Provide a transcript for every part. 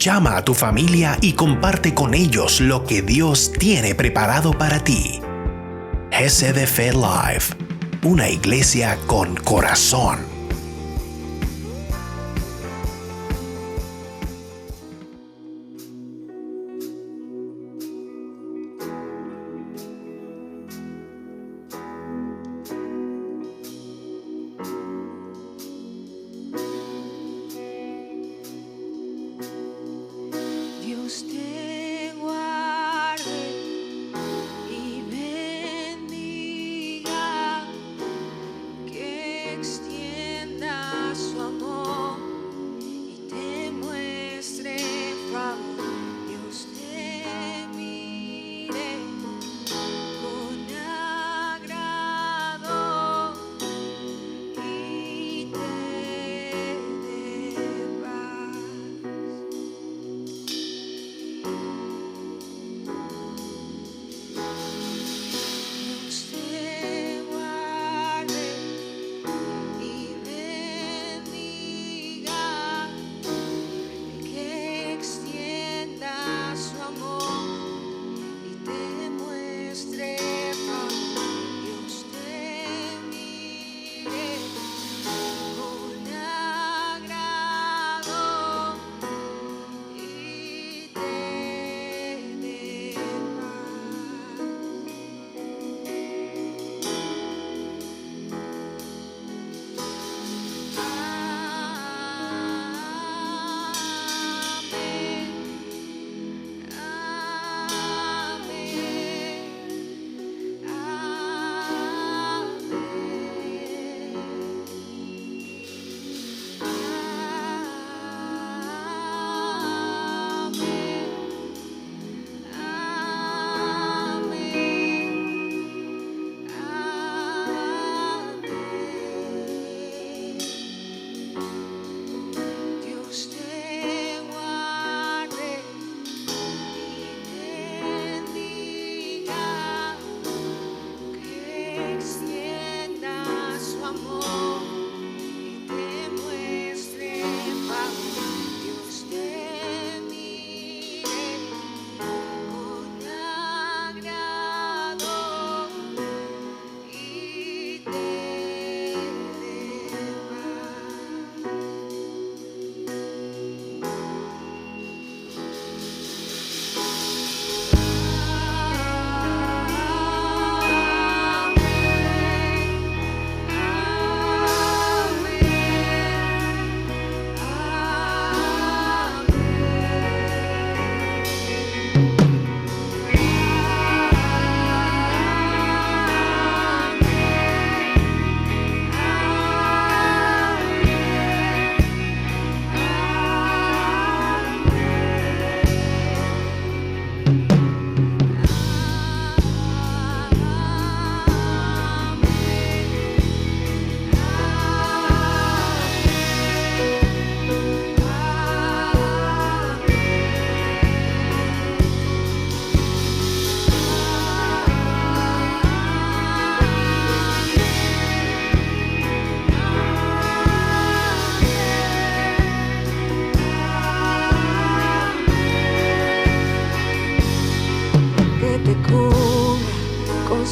Llama a tu familia y comparte con ellos lo que Dios tiene preparado para ti. GCD Fe Live, una iglesia con corazón.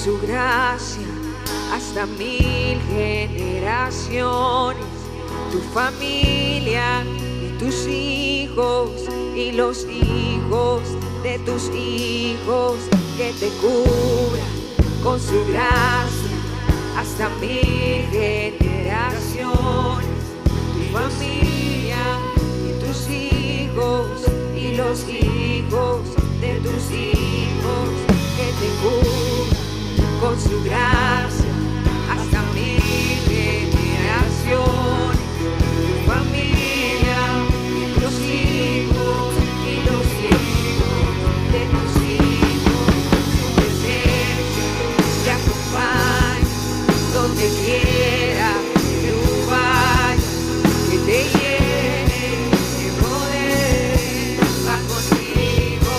Su gracia hasta 1000 generaciones, tu familia y tus hijos y los hijos de tus hijos, que te cubra con su gracia hasta 1000 generaciones, tu familia y tus hijos y los hijos de tus hijos, que te cubra con su gracia hasta 1000 generaciones, tu familia y tus hijos y los hijos de tus hijos, su presencia te acompaña donde quiera que tú vayas, que te llene de poder, va contigo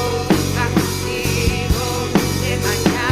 de mañana.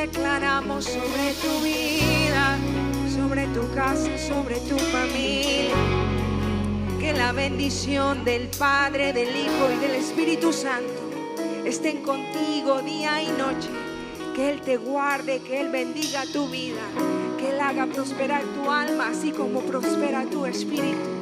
declaramos sobre tu vida, sobre tu casa, sobre tu familia. Que la bendición del Padre, del Hijo y del Espíritu Santo estén contigo día y noche. Que Él te guarde, que Él bendiga tu vida, que Él haga prosperar tu alma, así como prospera tu espíritu.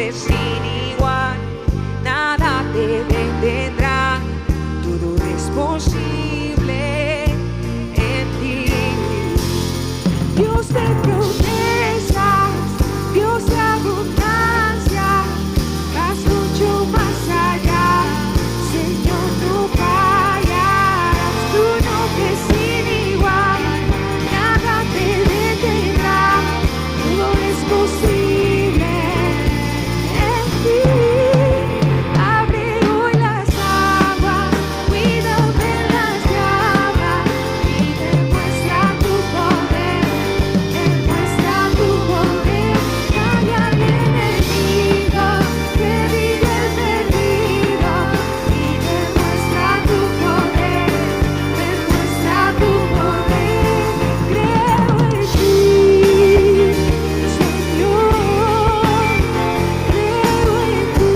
nombre sin igual, nada te detendrá, todo es posible en ti. Dios de promesas, Dios de abundancia, vas mucho más allá, Señor, no fallarás, tu nombre sin igual, nada te detendrá, todo es posible en ti. Abre hoy las aguas, cuídame en las llamas y demuestra tu poder, calla al enemigo, que vive el perdido y demuestra tu poder, creo en ti, Señor, creo en ti,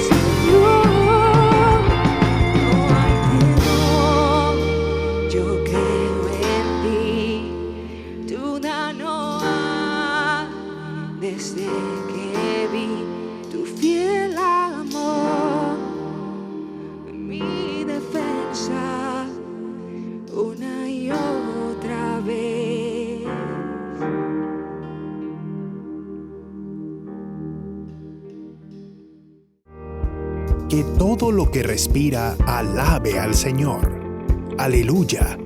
Señor, no hay temor, yo creo en ti, duda no hay, desde que vi tu fiel amor, mi defensa una y otra vez. Que todo lo que respira alabe al Señor. Aleluya.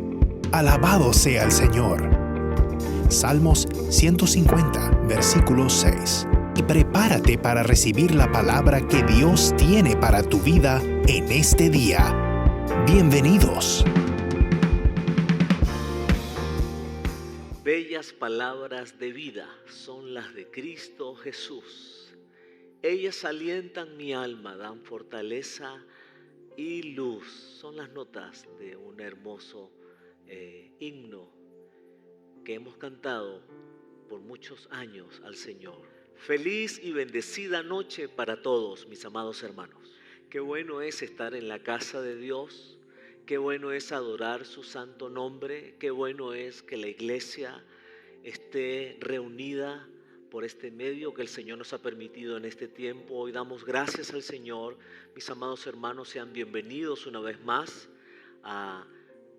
Alabado sea el Señor. Salmos 150, versículo 6. Y prepárate para recibir la palabra que Dios tiene para tu vida en este día. Bienvenidos. Bellas palabras de vida son las de Cristo Jesús. Ellas alientan mi alma, dan fortaleza y luz. Son las notas de un hermoso himno que hemos cantado por muchos años al Señor. Feliz y bendecida noche para todos, mis amados hermanos. Qué bueno es estar en la casa de Dios. Qué bueno es adorar su santo nombre. Qué bueno es que la iglesia esté reunida por este medio que el Señor nos ha permitido en este tiempo. Hoy damos gracias al Señor. Mis amados hermanos, sean bienvenidos una vez más a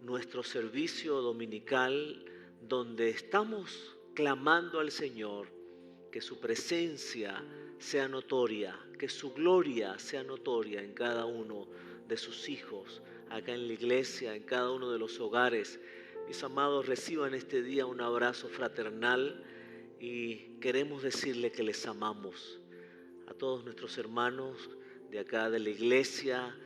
nuestro servicio dominical, donde estamos clamando al Señor que su presencia sea notoria, que su gloria sea notoria en cada uno de sus hijos, acá en la iglesia, en cada uno de los hogares. Mis amados, reciban este día un abrazo fraternal y queremos decirle que les amamos a todos nuestros hermanos de acá de la iglesia,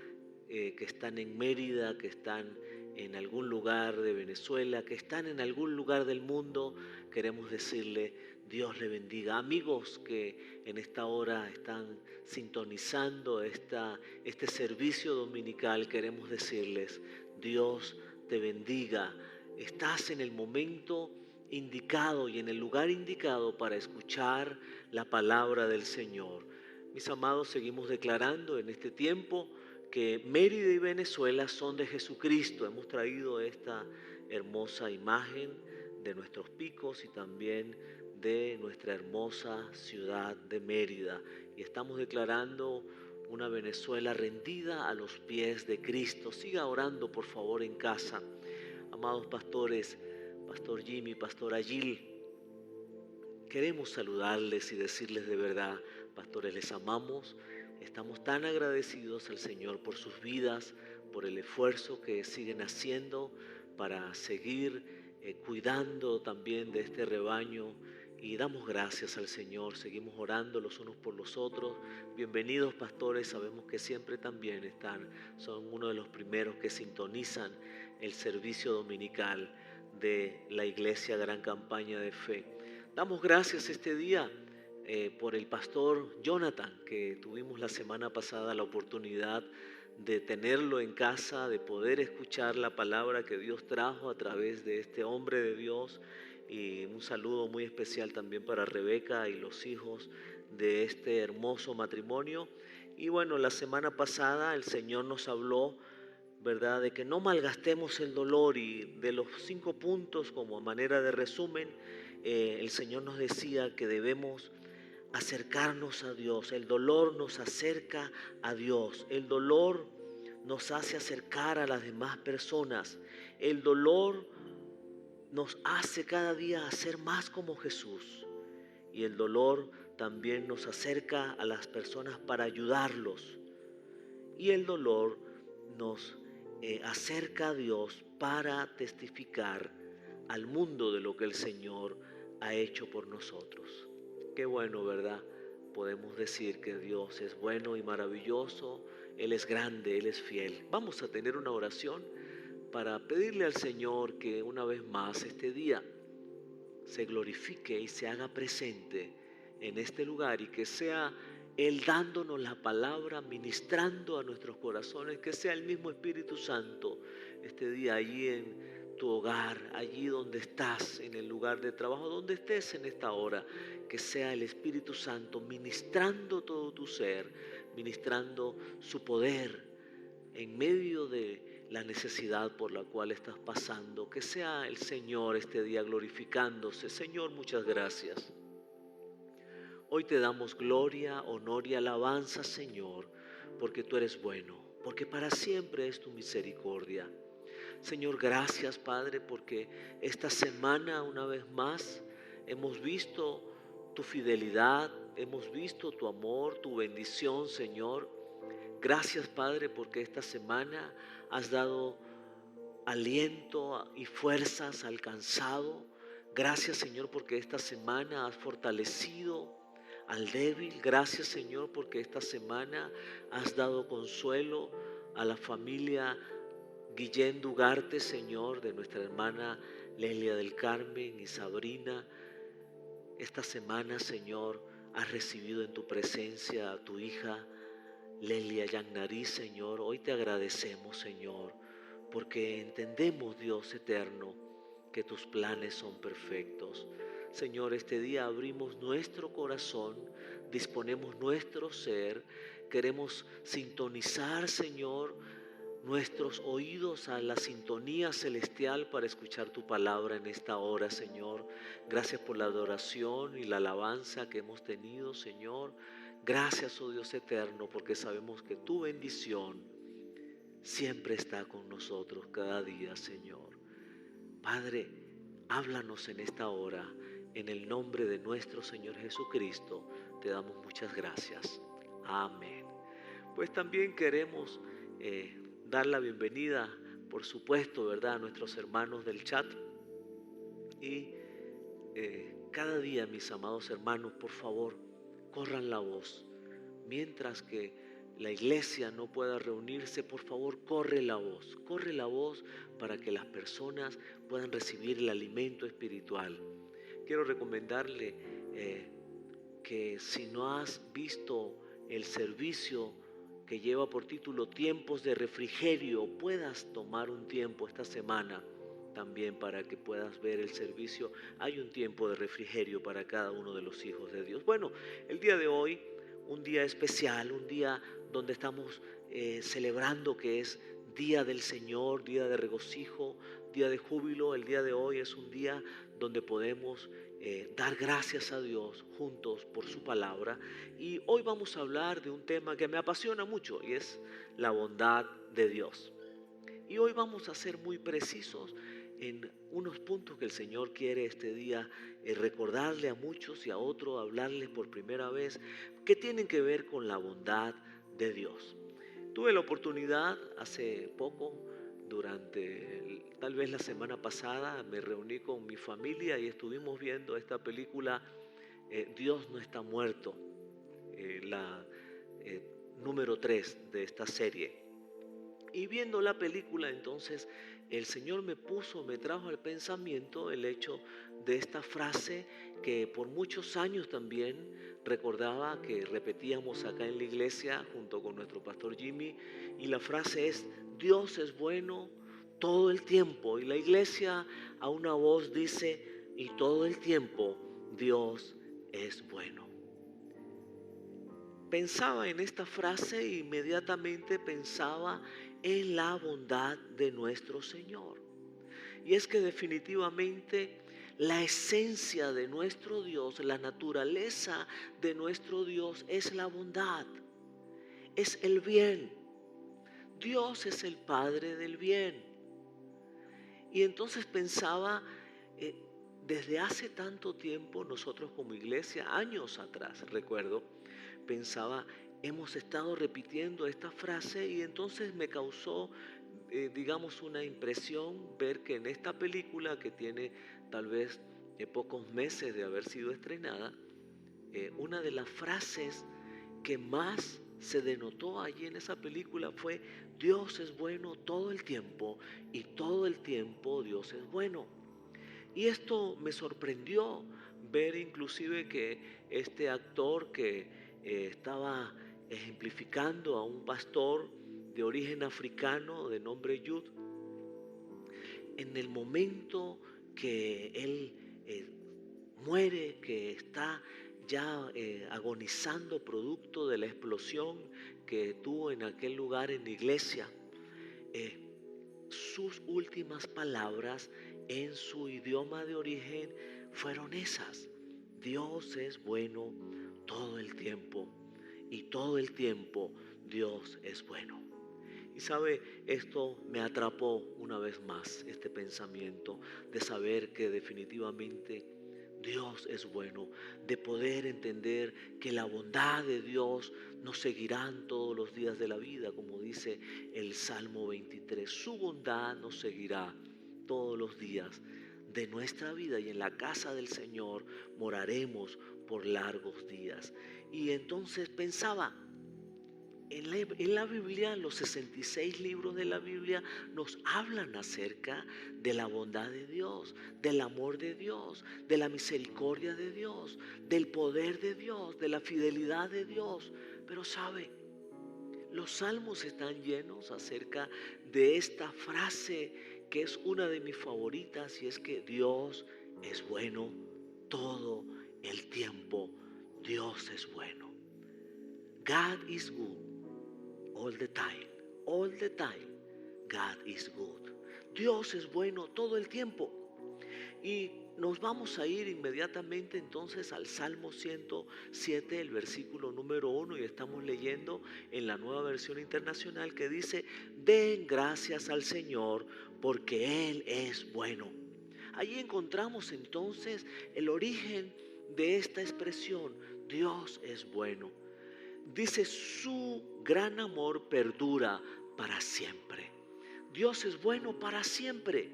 que están en Mérida, que están en algún lugar de Venezuela, que están en algún lugar del mundo. Queremos decirle, Dios le bendiga. Amigos que en esta hora están sintonizando este servicio dominical, queremos decirles, Dios te bendiga. Estás en el momento indicado y en el lugar indicado para escuchar la palabra del Señor. Mis amados, seguimos declarando en este tiempo que Mérida y Venezuela son de Jesucristo. Hemos traído esta hermosa imagen de nuestros picos y también de nuestra hermosa ciudad de Mérida. Y estamos declarando una Venezuela rendida a los pies de Cristo. Siga orando, por favor, en casa. Amados pastores, Pastor Jimmy, Pastor Agil, queremos saludarles y decirles de verdad, pastores, les amamos. Estamos tan agradecidos al Señor por sus vidas, por el esfuerzo que siguen haciendo para seguir cuidando también de este rebaño, y damos gracias al Señor. Seguimos orando los unos por los otros. Bienvenidos, pastores, sabemos que siempre también son uno de los primeros que sintonizan el servicio dominical de la Iglesia Gran Campaña de Fe. Damos gracias este día por el pastor Jonathan, que tuvimos la semana pasada la oportunidad de tenerlo en casa, de poder escuchar la palabra que Dios trajo a través de este hombre de Dios. Y un saludo muy especial también para Rebeca y los hijos de este hermoso matrimonio. Y bueno, la semana pasada el Señor nos habló, ¿verdad?, de que no malgastemos el dolor, y de los 5 puntos como manera de resumen, el Señor nos decía que debemos acercarnos a Dios. El dolor nos acerca a Dios. El dolor nos hace acercar a las demás personas. El dolor nos hace cada día ser más como Jesús. Y el dolor también nos acerca a las personas para ayudarlos. Y el dolor nos acerca a Dios para testificar al mundo de lo que el Señor ha hecho por nosotros. Qué bueno, ¿verdad? Podemos decir que Dios es bueno y maravilloso, Él es grande, Él es fiel. Vamos a tener una oración para pedirle al Señor que una vez más este día se glorifique y se haga presente en este lugar y que sea Él dándonos la palabra, ministrando a nuestros corazones, que sea el mismo Espíritu Santo este día allí en tu hogar, allí donde estás, en el lugar de trabajo, donde estés en esta hora, que sea el Espíritu Santo ministrando todo tu ser, ministrando su poder en medio de la necesidad por la cual estás pasando. Que sea el Señor este día glorificándose. Señor, muchas gracias. Hoy te damos gloria, honor y alabanza, Señor, porque tú eres bueno, porque para siempre es tu misericordia. Señor, gracias, Padre, porque esta semana una vez más hemos visto tu fidelidad, hemos visto tu amor, tu bendición, Señor. Gracias, Padre, porque esta semana has dado aliento y fuerzas al cansado. Gracias, Señor, porque esta semana has fortalecido al débil. Gracias, Señor, porque esta semana has dado consuelo a la familia Guillén Dugarte, Señor, de nuestra hermana Lelia del Carmen y Sabrina. Esta semana, Señor, has recibido en tu presencia a tu hija Lelia Yagnari, Señor. Hoy te agradecemos, Señor, porque entendemos, Dios eterno, que tus planes son perfectos. Señor, este día abrimos nuestro corazón, disponemos nuestro ser, queremos sintonizar, Señor, nuestros oídos a la sintonía celestial para escuchar tu palabra en esta hora, Señor. Gracias por la adoración y la alabanza que hemos tenido, Señor. Gracias, oh Dios eterno, porque sabemos que tu bendición siempre está con nosotros cada día, Señor. Padre, háblanos en esta hora. En el nombre de nuestro Señor Jesucristo, te damos muchas gracias. Amén. Pues también queremos dar la bienvenida, por supuesto, ¿verdad?, a nuestros hermanos del chat. Y cada día, mis amados hermanos, por favor, corran la voz. Mientras que la iglesia no pueda reunirse, por favor, corre la voz para que las personas puedan recibir el alimento espiritual. Quiero recomendarle que si no has visto el servicio que lleva por título Tiempos de Refrigerio, puedas tomar un tiempo esta semana también para que puedas ver el servicio. Hay un tiempo de refrigerio para cada uno de los hijos de Dios. Bueno, el día de hoy, un día especial, un día donde estamos celebrando que es Día del Señor, día de regocijo, día de júbilo. El día de hoy es un día donde podemos dar gracias a Dios juntos por su palabra. Y hoy vamos a hablar de un tema que me apasiona mucho y es la bondad de Dios. Y hoy vamos a ser muy precisos en unos puntos que el Señor quiere este día recordarle a muchos y a otros, hablarles por primera vez, que tienen que ver con la bondad de Dios. Tuve la oportunidad hace poco, durante tal vez la semana pasada, me reuní con mi familia y estuvimos viendo esta película Dios no está muerto, la número 3 de esta serie. Y viendo la película, entonces el Señor me trajo al pensamiento el hecho de esta frase que por muchos años también recordaba, que repetíamos acá en la iglesia junto con nuestro pastor Jimmy, y la frase es: Dios es bueno todo el tiempo. Y la iglesia a una voz dice: y todo el tiempo Dios es bueno. Pensaba en esta frase e inmediatamente pensaba en la bondad de nuestro Señor. Y es que definitivamente La esencia de nuestro Dios, la naturaleza de nuestro Dios es la bondad, es el bien. Dios es el Padre del bien. Y entonces pensaba, desde hace tanto tiempo nosotros como iglesia, años atrás, recuerdo, pensaba, hemos estado repitiendo esta frase y entonces me causó, digamos, una impresión ver que en esta película que tiene tal vez pocos meses de haber sido estrenada, una de las frases que más se denotó allí en esa película fue: Dios es bueno todo el tiempo y todo el tiempo Dios es bueno. Y esto me sorprendió ver inclusive que este actor que estaba ejemplificando a un pastor de origen africano de nombre Jude, en el momento que él muere, que está ya agonizando producto de la explosión que tuvo en aquel lugar en la iglesia, sus últimas palabras en su idioma de origen fueron esas: Dios es bueno todo el tiempo y todo el tiempo Dios es bueno. Y sabe, esto me atrapó una vez más, este pensamiento de saber que definitivamente Dios es bueno, de poder entender que la bondad de Dios nos seguirán todos los días de la vida, como dice el Salmo 23. Su bondad nos seguirá todos los días de nuestra vida y en la casa del Señor moraremos por largos días. Y entonces pensaba, en la Biblia, los 66 libros de la Biblia nos hablan acerca de la bondad de Dios, del amor de Dios, de la misericordia de Dios, del poder de Dios, de la fidelidad de Dios. Pero sabe, los salmos están llenos acerca de esta frase que es una de mis favoritas, y es que Dios es bueno todo el tiempo. Dios es bueno. God is good. All the time, all the time, God is good. Dios es bueno todo el tiempo. Y nos vamos a ir inmediatamente entonces al Salmo 107, el versículo número 1, y estamos leyendo en la Nueva Versión Internacional, que dice: den gracias al Señor porque Él es bueno. Allí encontramos entonces el origen de esta expresión: Dios es bueno. Dice: su gran amor perdura para siempre. Dios es bueno para siempre.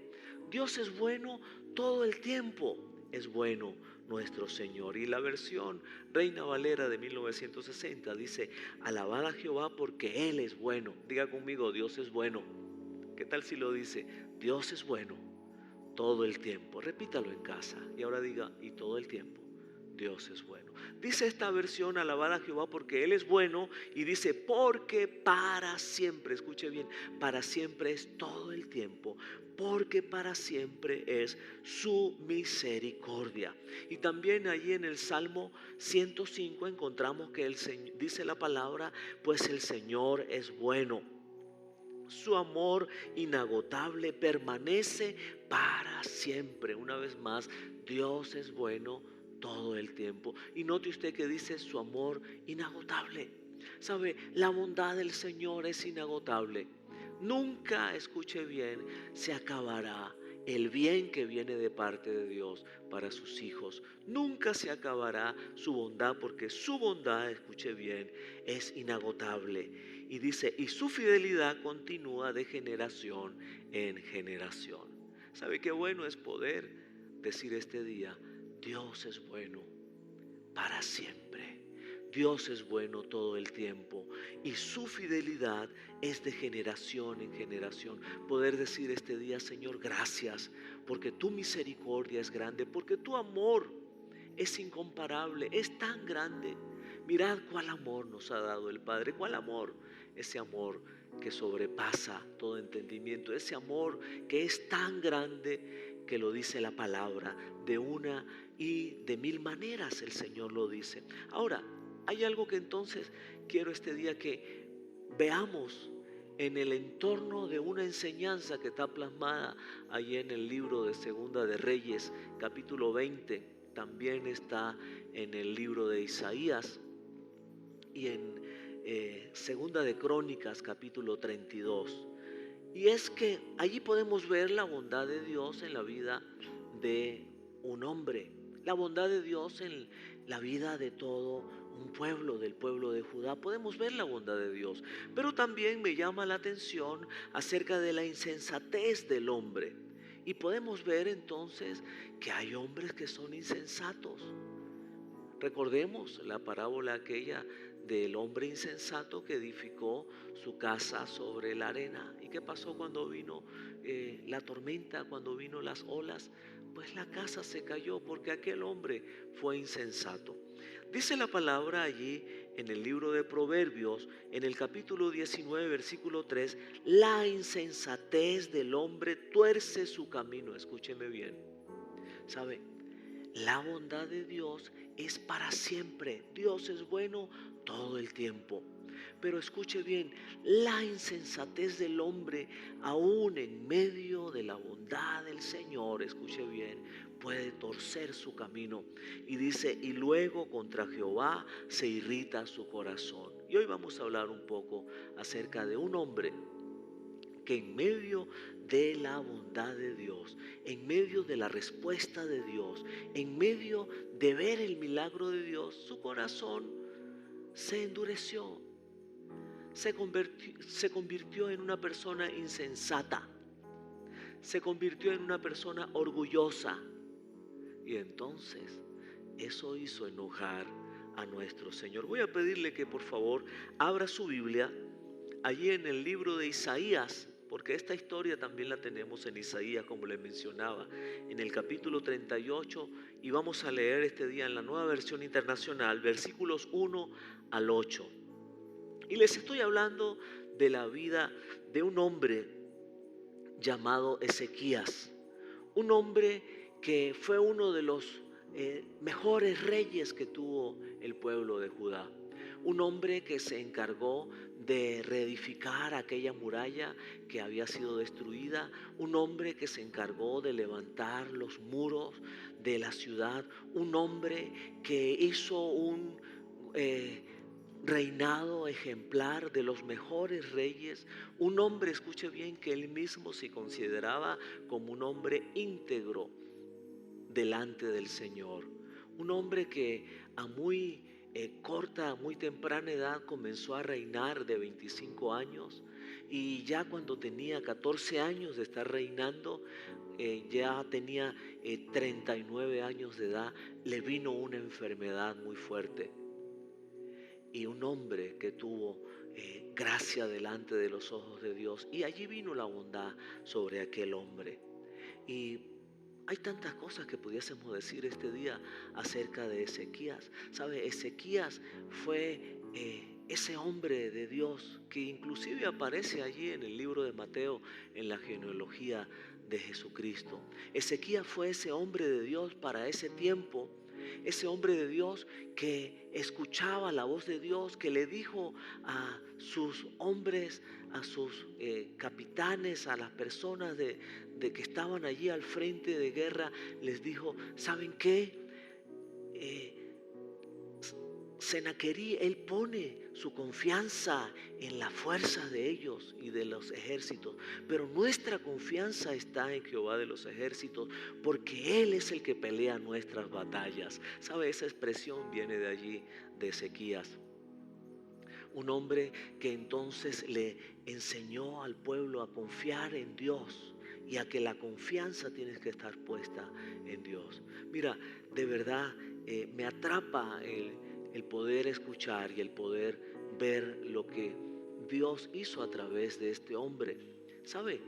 Dios es bueno todo el tiempo. Es bueno nuestro Señor. Y la versión Reina Valera de 1960 dice: alabad a Jehová porque Él es bueno. Diga conmigo: Dios es bueno. ¿Qué tal si lo dice? Dios es bueno todo el tiempo. Repítalo en casa y ahora diga: y todo el tiempo Dios es bueno. Dice esta versión: alabad a Jehová porque Él es bueno, y dice: porque para siempre, escuche bien, para siempre es todo el tiempo, porque para siempre es su misericordia. Y también allí en el Salmo 105 encontramos que dice la palabra: pues el Señor es bueno. Su amor inagotable permanece para siempre. Una vez más, Dios es bueno todo el tiempo. Y note usted que dice: su amor inagotable. ¿Sabe? La bondad del Señor es inagotable. Nunca, escuche bien, se acabará el bien que viene de parte de Dios para sus hijos. Nunca se acabará su bondad, porque su bondad, escuche bien, es inagotable. Y dice: y su fidelidad continúa de generación en generación. ¿Sabe qué bueno es poder decir este día: Dios es bueno para siempre? Dios es bueno todo el tiempo y su fidelidad es de generación en generación. Poder decir este día: Señor, gracias, porque tu misericordia es grande, porque tu amor es incomparable, es tan grande. Mirad cuál amor nos ha dado el Padre, cuál amor, ese amor que sobrepasa todo entendimiento, ese amor que es tan grande que lo dice la palabra, de una y de mil maneras el Señor lo dice. Ahora, hay algo que entonces quiero este día que veamos en el entorno de una enseñanza que está plasmada allí en el libro de Segunda de Reyes, capítulo 20, también está en el libro de Isaías y en Segunda de Crónicas, capítulo 32. Y es que allí podemos ver la bondad de Dios en la vida de un hombre, la bondad de Dios en la vida de todo un pueblo, del pueblo de Judá. Podemos ver la bondad de Dios, pero también me llama la atención acerca de la insensatez del hombre. Y podemos ver entonces que hay hombres que son insensatos. Recordemos la parábola aquella del hombre insensato que edificó su casa sobre la arena. ¿Y qué pasó cuando vino la tormenta, cuando vino las olas? Pues la casa se cayó porque aquel hombre fue insensato. Dice la palabra allí en el libro de Proverbios, en el capítulo 19, versículo 3, la insensatez del hombre tuerce su camino. Escúcheme bien. ¿Sabe? La bondad de Dios es para siempre. Dios es bueno todo el tiempo. Pero escuche bien, la insensatez del hombre, aún en medio de la bondad del Señor, escuche bien, puede torcer su camino. Y dice, y luego contra Jehová se irrita su corazón. Y hoy vamos a hablar un poco acerca de un hombre que en medio de la bondad de Dios, en medio de la respuesta de Dios, en medio de ver el milagro de Dios, su corazón se endureció, se convirtió en una persona insensata, se convirtió en una persona orgullosa. Y entonces eso hizo enojar a nuestro Señor. Voy a pedirle que por favor abra su Biblia allí en el libro de Isaías, porque esta historia también la tenemos en Isaías, como les mencionaba, en el capítulo 38, y vamos a leer este día en la Nueva Versión Internacional, versículos 1 al 8. Y les estoy hablando de la vida de un hombre llamado Ezequías, un hombre que fue uno de los mejores reyes que tuvo el pueblo de Judá. Un hombre que se encargó de reedificar aquella muralla que había sido destruida. Un hombre que se encargó de levantar los muros de la ciudad. Un hombre que hizo un reinado ejemplar de los mejores reyes. Un hombre, escuche bien, que él mismo se consideraba como un hombre íntegro delante del Señor. Un hombre que a muy corta, muy temprana edad comenzó a reinar de 25 años, y ya cuando tenía 14 años de estar reinando, ya tenía 39 años de edad, le vino una enfermedad muy fuerte. Y un hombre que tuvo gracia delante de los ojos de Dios, y allí vino la bondad sobre aquel hombre. Y hay tantas cosas que pudiésemos decir este día acerca de Ezequías. ¿Sabe? Ezequías fue ese hombre de Dios que inclusive aparece allí en el libro de Mateo, en la genealogía de Jesucristo. Ezequías fue ese hombre de Dios para ese tiempo, ese hombre de Dios que escuchaba la voz de Dios, que le dijo a sus hombres, a sus capitanes, a las personas de que estaban allí al frente de guerra, les dijo, ¿saben qué? Senaquerí, él pone su confianza en la fuerza de ellos y de los ejércitos, pero nuestra confianza está en Jehová de los ejércitos, porque Él es el que pelea nuestras batallas. ¿Sabe? Esa expresión viene de allí, de Ezequías. Un hombre que entonces le enseñó al pueblo a confiar en Dios, y a que la confianza tiene que estar puesta en Dios. Mira, de verdad me atrapa el poder escuchar y el poder ver lo que Dios hizo a través de este hombre. ¿Sabe?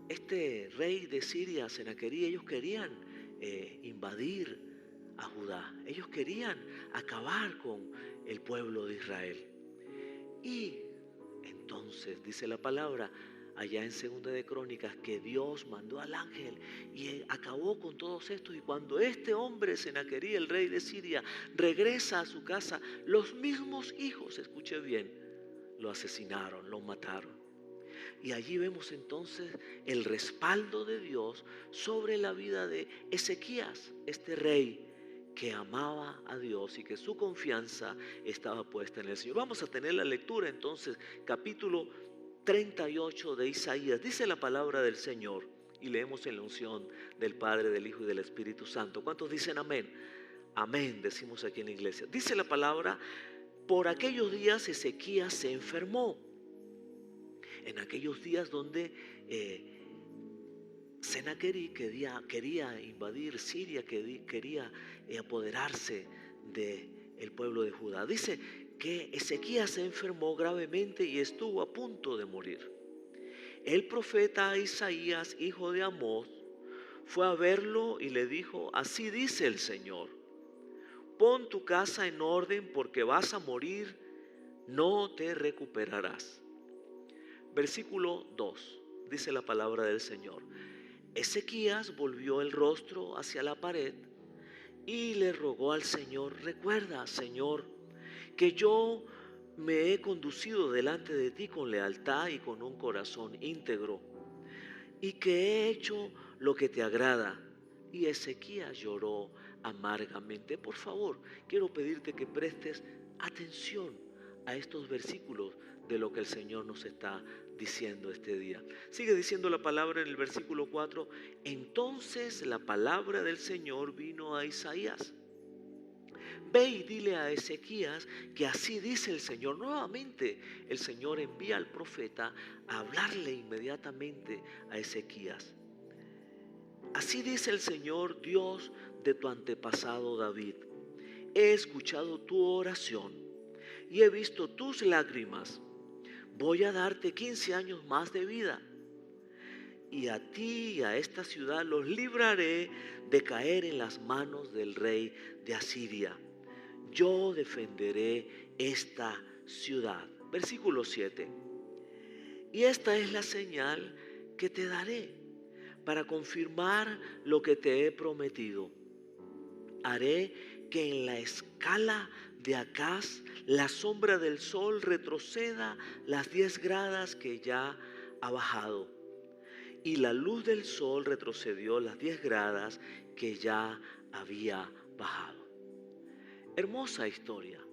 Este rey de Siria, Senaquerí, ellos querían invadir a Judá. Ellos querían acabar con el pueblo de Israel. Y entonces dice la palabra allá en Segunda de Crónicas que Dios mandó al ángel y acabó con todos estos. Y cuando este hombre, Senaquerí, el rey de Siria, regresa a su casa, los mismos hijos, escuche bien, lo asesinaron, lo mataron. Y allí vemos entonces el respaldo de Dios sobre la vida de Ezequías, este rey que amaba a Dios y que su confianza estaba puesta en el Señor. Vamos a tener la lectura entonces, capítulo 38 de Isaías. Dice la palabra del Señor y leemos en la unción del Padre, del Hijo y del Espíritu Santo. ¿Cuántos dicen amén? Amén, decimos aquí en la iglesia. Dice la palabra: por aquellos días Ezequías se enfermó. En aquellos días donde Senaquerib quería invadir Siria, quería apoderarse del pueblo de Judá. Dice que Ezequías se enfermó gravemente y estuvo a punto de morir. El profeta Isaías, hijo de Amós, fue a verlo y le dijo: así dice el Señor, pon tu casa en orden porque vas a morir, no te recuperarás. Versículo 2, dice la palabra del Señor: Ezequías volvió el rostro hacia la pared y le rogó al Señor: recuerda, Señor, que yo me he conducido delante de ti con lealtad y con un corazón íntegro, y que he hecho lo que te agrada. Y Ezequías lloró amargamente. Por favor, quiero pedirte que prestes atención a estos versículos de lo que el Señor nos está diciendo este día. Sigue diciendo la palabra en el versículo 4: entonces la palabra del Señor vino a Isaías: ve y dile a Ezequías que así dice el Señor. Nuevamente el Señor envía al profeta a hablarle inmediatamente a Ezequías. Así dice el Señor, Dios de tu antepasado David: he escuchado tu oración y he visto tus lágrimas. Voy a darte 15 años más de vida, y a ti y a esta ciudad los libraré de caer en las manos del rey de Asiria. Yo defenderé esta ciudad. Versículo 7. Y esta es la señal que te daré para confirmar lo que te he prometido. Haré que en la escala de Acaz la sombra del sol retroceda las 10 gradas que ya ha bajado, y la luz del sol retrocedió las 10 gradas que ya había bajado. Hermosa historia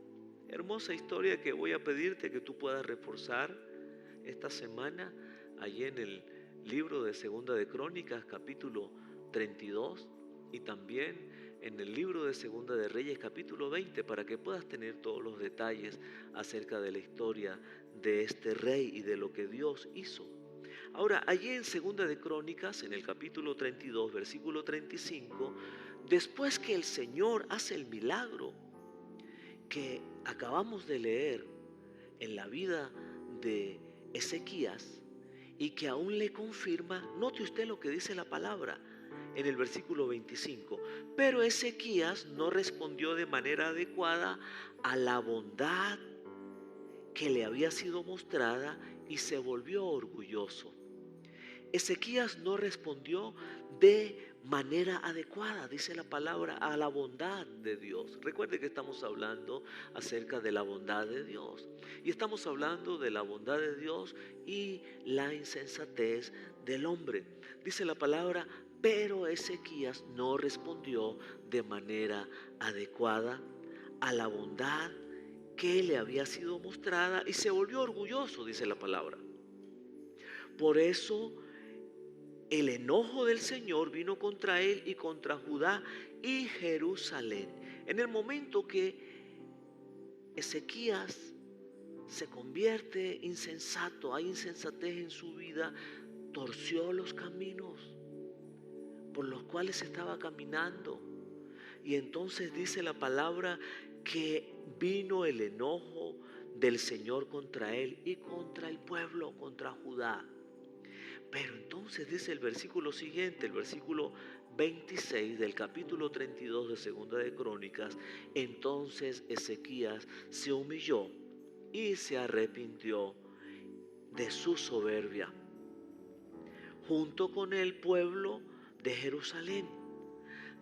que voy a pedirte que tú puedas reforzar esta semana allí en el libro de Segunda de Crónicas, capítulo 32, y también en el libro de Segunda de Reyes, capítulo 20, para que puedas tener todos los detalles acerca de la historia de este rey y de lo que Dios hizo. Ahora, allí en Segunda de Crónicas, en el capítulo 32, versículo 35, después que el Señor hace el milagro que acabamos de leer en la vida de Ezequías y que aún le confirma, note usted lo que dice la palabra en el versículo 25. Pero Ezequías no respondió de manera adecuada a la bondad que le había sido mostrada y se volvió orgulloso. Ezequías no respondió de manera adecuada, dice la palabra, a la bondad de Dios. Recuerde que estamos hablando acerca de la bondad de Dios. Y estamos hablando de la bondad de Dios y la insensatez del hombre. Dice la palabra: pero Ezequías no respondió de manera adecuada a la bondad que le había sido mostrada y se volvió orgulloso, dice la palabra. Por eso el enojo del Señor vino contra él y contra Judá y Jerusalén. En el momento que Ezequías se convierte insensato, hay insensatez en su vida, torció los caminos por los cuales estaba caminando. Y entonces dice la palabra que vino el enojo del Señor contra él y contra el pueblo, contra Judá. Pero entonces dice el versículo siguiente, el versículo 26 del capítulo 32 de Segunda de Crónicas: entonces Ezequías se humilló y se arrepintió de su soberbia, junto con el pueblo de Jerusalén,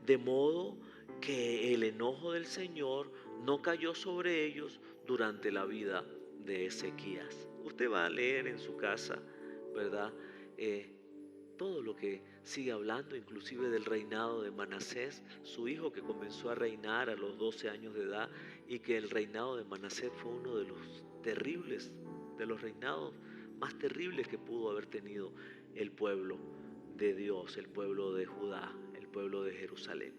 de modo que el enojo del Señor no cayó sobre ellos durante la vida de Ezequías. Usted va a leer en su casa, ¿verdad? Todo lo que sigue hablando, inclusive del reinado de Manasés, su hijo que comenzó a reinar a los 12 años de edad, y que el reinado de Manasés fue uno de los terribles, de los reinados más terribles que pudo haber tenido el pueblo de Dios, el pueblo de Judá, el pueblo de Jerusalén.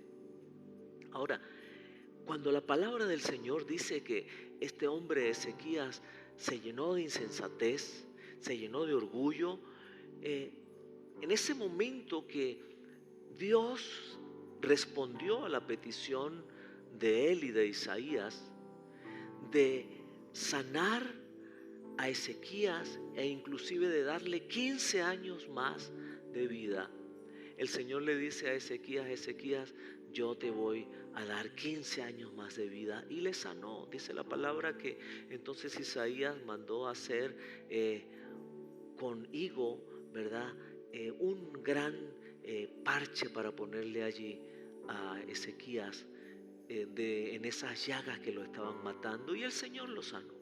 Ahora, cuando la palabra del Señor dice que este hombre Ezequías se llenó de insensatez, se llenó de orgullo, en ese momento que Dios respondió a la petición de él y de Isaías de sanar a Ezequías e inclusive de darle 15 años más de vida, el Señor le dice a Ezequías: Ezequías, yo te voy a dar 15 años más de vida. Y le sanó. Dice la palabra que entonces Isaías mandó hacer con higo, ¿verdad? Un gran parche para ponerle allí a Ezequías en esas llagas que lo estaban matando, y el Señor lo sanó.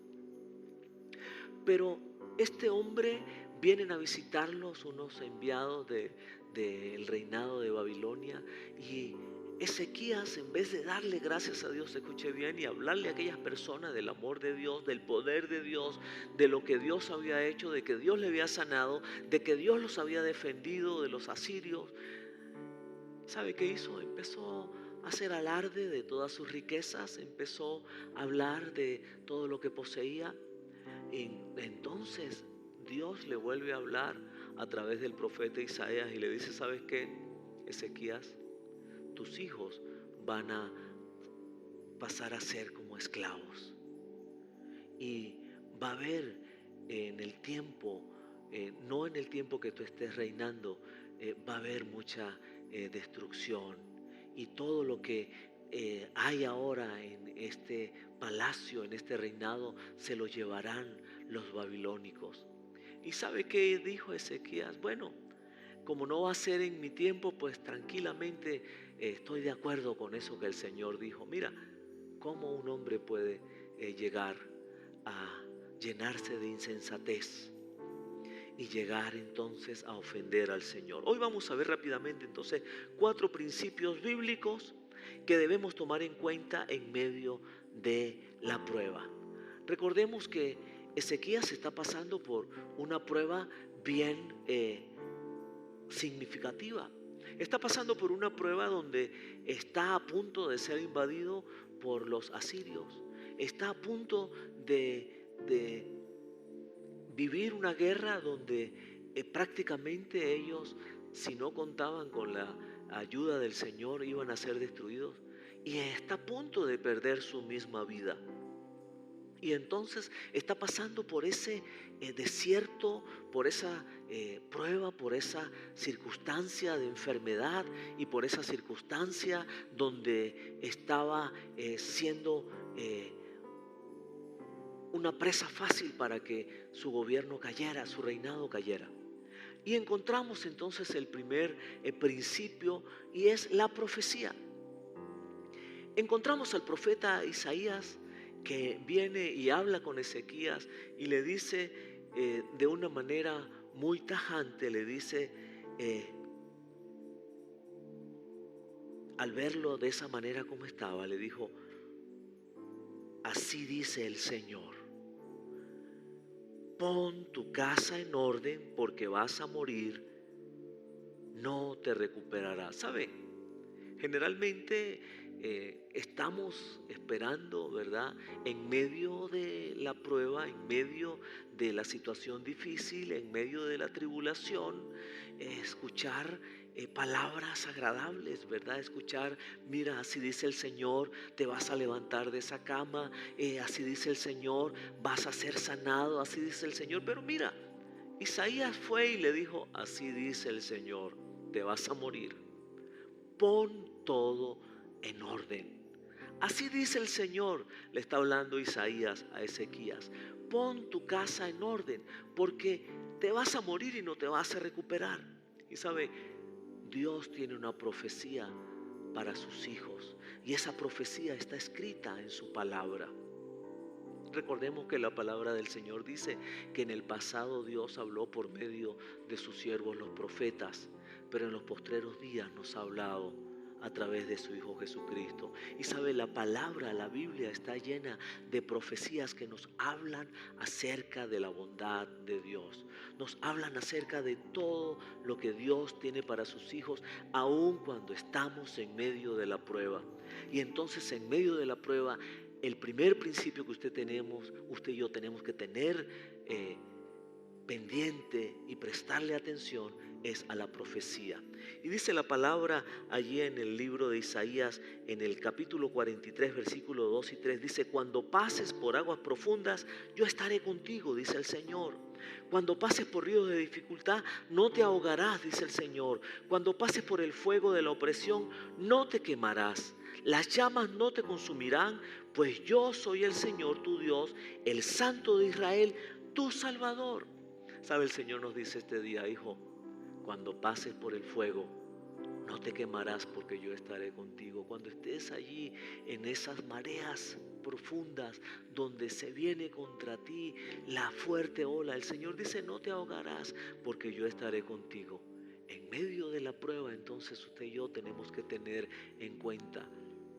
Pero este hombre, vienen a visitarlos unos enviados del reinado de Babilonia, y Ezequías, en vez de darle gracias a Dios, escuche bien, y hablarle a aquellas personas del amor de Dios, del poder de Dios, de lo que Dios había hecho, de que Dios le había sanado, de que Dios los había defendido de los asirios, ¿sabe qué hizo? Empezó a hacer alarde de todas sus riquezas, empezó a hablar de todo lo que poseía. Y entonces Dios le vuelve a hablar a través del profeta Isaías y le dice: ¿sabes qué, Ezequías? Tus hijos van a pasar a ser como esclavos, y va a haber en el tiempo, no en el tiempo que tú estés reinando, va a haber mucha destrucción, y todo lo que hay ahora en este palacio, en este reinado, se lo llevarán los babilónicos. ¿Y sabe qué dijo Ezequías? Bueno, como no va a ser en mi tiempo, pues tranquilamente estoy de acuerdo con eso que el Señor dijo. Mira, cómo un hombre puede llegar a llenarse de insensatez y llegar entonces a ofender al Señor. Hoy vamos a ver rápidamente entonces 4 principios bíblicos que debemos tomar en cuenta en medio de la prueba. Recordemos que Ezequías está pasando por una prueba bien significativa. Está pasando por una prueba donde está a punto de ser invadido por los asirios. Está a punto de vivir una guerra donde prácticamente ellos, si no contaban con la ayuda del Señor, iban a ser destruidos. Y está a punto de perder su misma vida. Y entonces está pasando por ese desierto, por esa prueba, por esa circunstancia de enfermedad, y por esa circunstancia donde estaba siendo una presa fácil para que su gobierno cayera, su reinado cayera. Y encontramos entonces el primer principio, y es la profecía. Encontramos al profeta Isaías que viene y habla con Ezequías y le dice de una manera muy tajante, le dice, al verlo de esa manera como estaba, le dijo: así dice el Señor, pon tu casa en orden porque vas a morir, no te recuperarás. ¿Sabe? Generalmente estamos esperando, ¿verdad?, en medio de la prueba, en medio de la situación difícil, en medio de la tribulación, escuchar palabras agradables, ¿verdad? Escuchar: mira, así dice el Señor, te vas a levantar de esa cama, así dice el Señor, vas a ser sanado, así dice el Señor. Pero mira, Isaías fue y le dijo: así dice el Señor, te vas a morir. Pon todo en orden. Así dice el Señor, le está hablando Isaías a Ezequías. Pon tu casa en orden porque te vas a morir y no te vas a recuperar. Y sabe, Dios tiene una profecía para sus hijos, y esa profecía está escrita en su palabra. Recordemos que la palabra del Señor dice que en el pasado Dios habló por medio de sus siervos los profetas, pero en los postreros días nos ha hablado a través de su Hijo Jesucristo. Y sabe, la palabra, la Biblia está llena de profecías que nos hablan acerca de la bondad de Dios. Nos hablan acerca de todo lo que Dios tiene para sus hijos, aun cuando estamos en medio de la prueba. Y entonces en medio de la prueba, el primer principio que usted y yo tenemos que tener pendiente y prestarle atención es a la profecía. Y dice la palabra allí en el libro de Isaías, en el capítulo 43, versículos 2 y 3, dice: cuando pases por aguas profundas, yo estaré contigo, dice el Señor. Cuando pases por ríos de dificultad, no te ahogarás, dice el Señor. Cuando pases por el fuego de la opresión, no te quemarás. Las llamas no te consumirán, pues yo soy el Señor tu Dios, el Santo de Israel, tu Salvador. ¿Sabe? El Señor nos dice este día: hijo, cuando pases por el fuego, no te quemarás, porque yo estaré contigo. Cuando estés allí en esas mareas profundas donde se viene contra ti la fuerte ola, el Señor dice: no te ahogarás, porque yo estaré contigo. En medio de la prueba, entonces usted y yo tenemos que tener en cuenta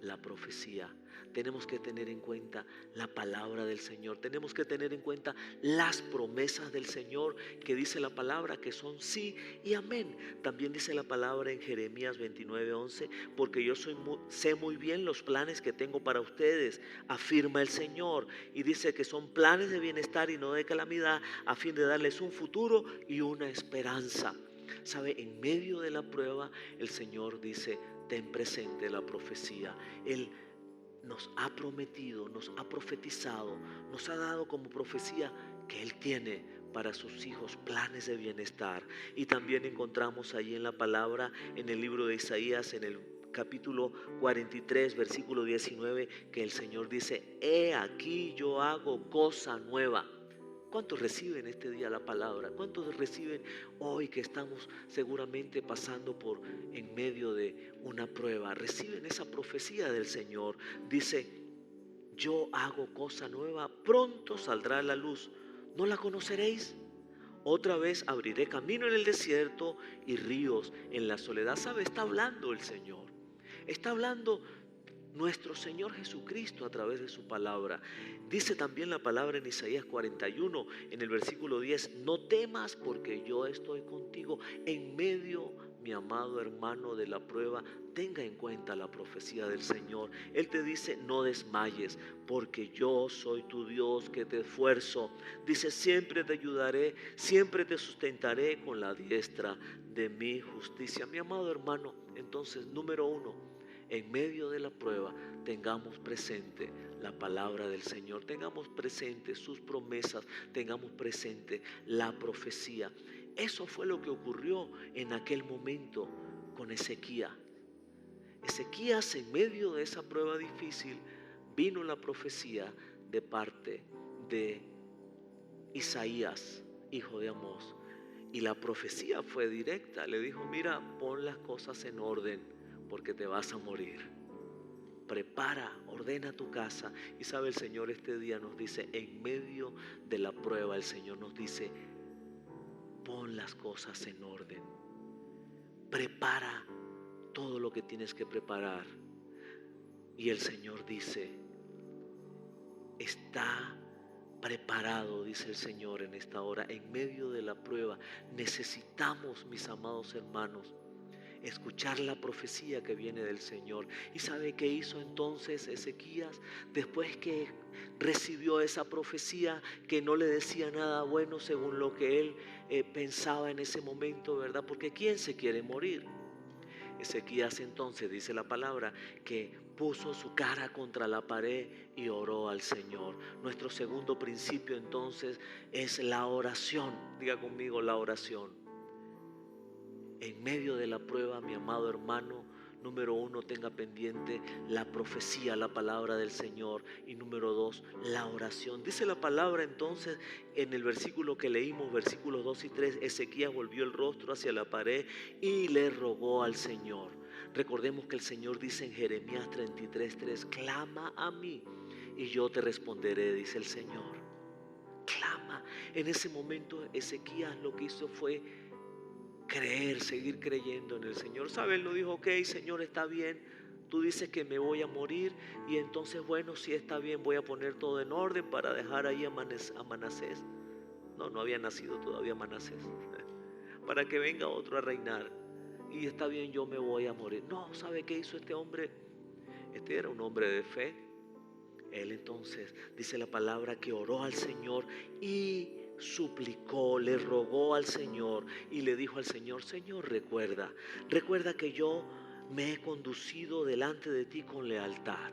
la profecía. Tenemos que tener en cuenta la palabra del Señor. Tenemos que tener en cuenta las promesas del Señor, que dice la palabra que son sí y amén. También dice la palabra en Jeremías 29:11: porque yo sé muy bien los planes que tengo para ustedes, afirma el Señor. Y dice que son planes de bienestar y no de calamidad, a fin de darles un futuro y una esperanza. ¿Sabe? En medio de la prueba, el Señor dice: ten presente la profecía. Él nos ha prometido, nos ha profetizado, nos ha dado como profecía que Él tiene para sus hijos planes de bienestar. Y también encontramos allí en la palabra, en el libro de Isaías, en el capítulo 43, versículo 19, que el Señor dice: he aquí yo hago cosa nueva. ¿Cuántos reciben este día la palabra? ¿Cuántos reciben hoy que estamos seguramente pasando en medio de una prueba? Reciben esa profecía del Señor. Dice: yo hago cosa nueva, pronto saldrá la luz. ¿No la conoceréis? Otra vez abriré camino en el desierto y ríos en la soledad. ¿Sabe? Está hablando el Señor. Está hablando nuestro Señor Jesucristo a través de su palabra. Dice también la palabra en Isaías 41, en el versículo 10: no temas, porque yo estoy contigo. En medio, mi amado hermano, de la prueba, tenga en cuenta la profecía del Señor. Él te dice: no desmayes, porque yo soy tu Dios que te esfuerzo. Dice: siempre te ayudaré, siempre te sustentaré con la diestra de mi justicia. Mi amado hermano, entonces, número uno, en medio de la prueba, tengamos presente la palabra del Señor, tengamos presente sus promesas, tengamos presente la profecía. Eso fue lo que ocurrió en aquel momento con Ezequías. Ezequías, en medio de esa prueba difícil, vino la profecía de parte de Isaías, hijo de Amós. Y la profecía fue directa. Le dijo: mira, pon las cosas en orden, porque te vas a morir. Prepara, ordena tu casa. Y sabe, el Señor este día nos dice, en medio de la prueba, el Señor nos dice: pon las cosas en orden. Prepara todo lo que tienes que preparar. Y el Señor dice: está preparado, dice el Señor en esta hora. En medio de la prueba necesitamos, mis amados hermanos, escuchar la profecía que viene del Señor. ¿Y sabe qué hizo entonces Ezequías? Después que recibió esa profecía que no le decía nada bueno según lo que él pensaba en ese momento, ¿verdad? Porque ¿quién se quiere morir? Ezequías entonces, dice la palabra, que puso su cara contra la pared y oró al Señor. Nuestro segundo principio entonces es la oración. Diga conmigo: la oración. En medio de la prueba, mi amado hermano, número uno, tenga pendiente la profecía, la palabra del Señor. Y número dos, la oración. Dice la palabra entonces en el versículo que leímos, versículos 2 y 3, Ezequías volvió el rostro hacia la pared y le rogó al Señor. Recordemos que el Señor dice en Jeremías 33:3: clama a mí y yo te responderé, dice el Señor. Clama. En ese momento Ezequías lo que hizo fue creer, seguir creyendo en el Señor. ¿Sabes? Lo dijo, ok, Señor, está bien. Tú dices que me voy a morir y entonces, bueno, si está bien, voy a poner todo en orden para dejar ahí a Manasés. No había nacido todavía Manasés. Para que venga otro a reinar. Y está bien, yo me voy a morir. No, ¿sabe qué hizo este hombre? Este era un hombre de fe. Él entonces, dice la palabra, que oró al Señor y suplicó, le rogó al Señor y le dijo al Señor, Señor, recuerda que yo me he conducido delante de ti con lealtad.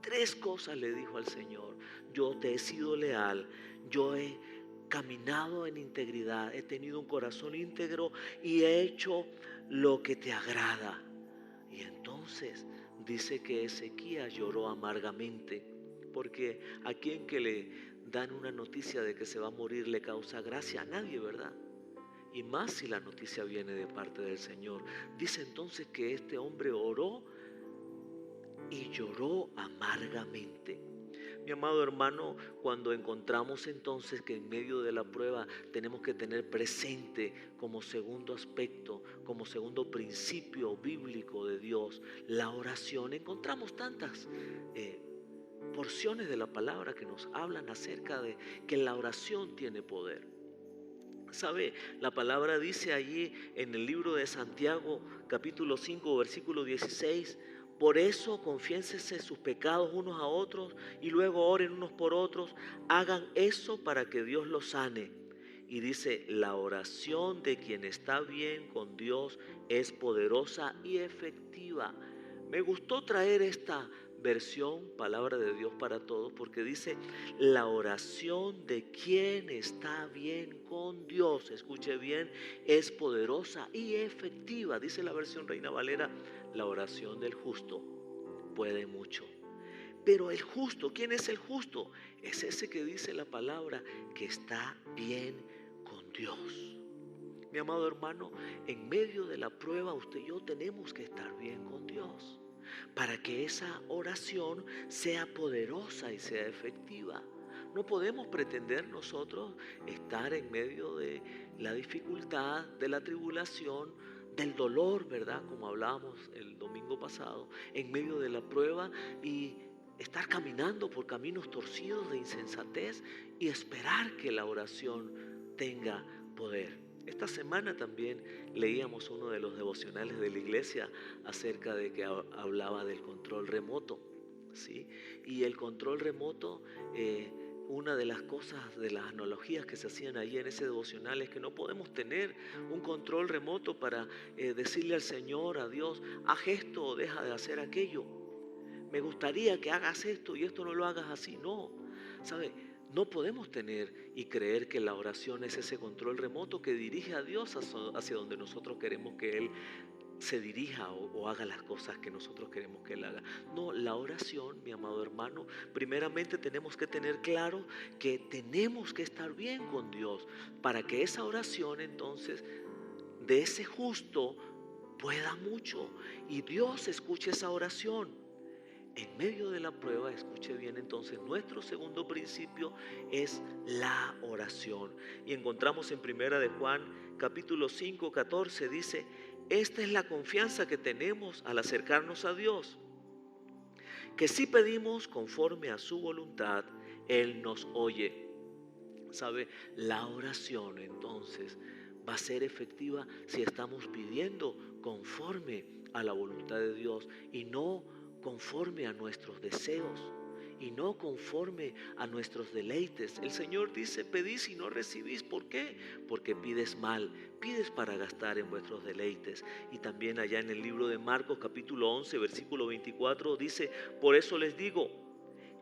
3 cosas le dijo al Señor: yo te he sido leal, yo he caminado en integridad, he tenido un corazón íntegro y he hecho lo que te agrada. Y entonces dice que Ezequías lloró amargamente, porque a quien que le dan una noticia de que se va a morir le causa gracia, a nadie, ¿verdad? Y más si la noticia viene de parte del Señor. Dice entonces que este hombre oró y lloró amargamente. Mi amado hermano, cuando encontramos entonces que en medio de la prueba tenemos que tener presente como segundo aspecto, como segundo principio bíblico de Dios, la oración, encontramos tantas porciones de la palabra que nos hablan acerca de que la oración tiene poder. ¿Sabe? La palabra dice allí en el libro de Santiago, capítulo 5, versículo 16, por eso confiénsense sus pecados unos a otros y luego oren unos por otros. Hagan eso para que Dios los sane. Y dice, la oración de quien está bien con Dios es poderosa y efectiva. Me gustó traer esta versión, palabra de Dios para todos, porque dice, la oración de quien está bien con Dios, escuche bien, es poderosa y efectiva. Dice la versión Reina Valera, la oración del justo puede mucho. Pero el justo, ¿quién es el justo? Es ese que dice la palabra que está bien con Dios. Mi amado hermano, en medio de la prueba usted y yo tenemos que estar bien con Dios para que esa oración sea poderosa y sea efectiva. No podemos pretender nosotros estar en medio de la dificultad, de la tribulación, del dolor, ¿verdad? Como hablábamos el domingo pasado, en medio de la prueba y estar caminando por caminos torcidos de insensatez y esperar que la oración tenga poder. Esta semana también leíamos uno de los devocionales de la iglesia acerca de que hablaba del control remoto, ¿sí? Y el control remoto, una de las cosas, de las analogías que se hacían ahí en ese devocional es que no podemos tener un control remoto para decirle al Señor, a Dios, haz esto o deja de hacer aquello. Me gustaría que hagas esto y esto no lo hagas así. No, ¿sabe? No podemos tener y creer que la oración es ese control remoto que dirige a Dios hacia donde nosotros queremos que Él se dirija o haga las cosas que nosotros queremos que Él haga. No, la oración, mi amado hermano, primeramente tenemos que tener claro que tenemos que estar bien con Dios para que esa oración entonces de ese justo pueda mucho y Dios escuche esa oración. En medio de la prueba, escuche bien entonces, nuestro segundo principio es la oración. Y encontramos en Primera de Juan, capítulo 5, 14, dice, esta es la confianza que tenemos al acercarnos a Dios, que si pedimos conforme a su voluntad, Él nos oye. ¿Sabe? La oración entonces va a ser efectiva si estamos pidiendo conforme a la voluntad de Dios y no conforme a nuestros deseos y no conforme a nuestros deleites. El Señor dice, pedís y no recibís. ¿Por qué? Porque pides mal, pides para gastar en vuestros deleites. Y también allá en el libro de Marcos capítulo 11 versículo 24 dice, por eso les digo,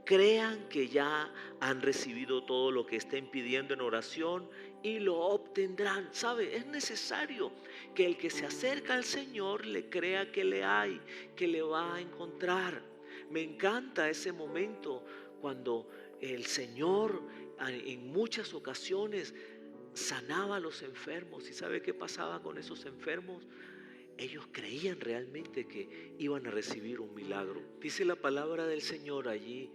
crean que ya han recibido todo lo que estén pidiendo en oración y lo obtendrán. ¿Sabe? Es necesario que el que se acerca al Señor le crea que le hay, que le va a encontrar. Me encanta ese momento cuando el Señor en muchas ocasiones sanaba a los enfermos. ¿Y sabe qué pasaba con esos enfermos? Ellos creían realmente que iban a recibir un milagro. Dice la palabra del Señor allí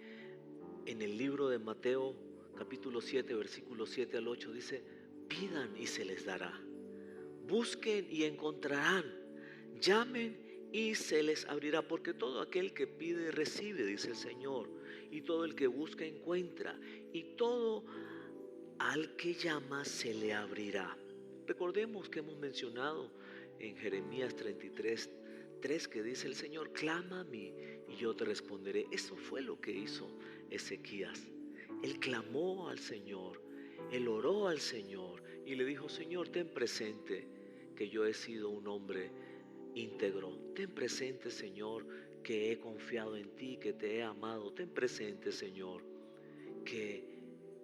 En el libro de Mateo, capítulo 7, versículos 7 al 8, dice: pidan y se les dará. Busquen y encontrarán. Llamen y se les abrirá, porque todo aquel que pide recibe, dice el Señor, y todo el que busca encuentra, y todo al que llama se le abrirá. Recordemos que hemos mencionado en Jeremías 33:3 que dice el Señor: clama a mí y yo te responderé. Eso fue lo que hizo Ezequías. Él clamó al Señor, él oró al Señor y le dijo: Señor, ten presente que yo he sido un hombre íntegro. Ten presente, Señor, que he confiado en ti, que te he amado. Ten presente, Señor, que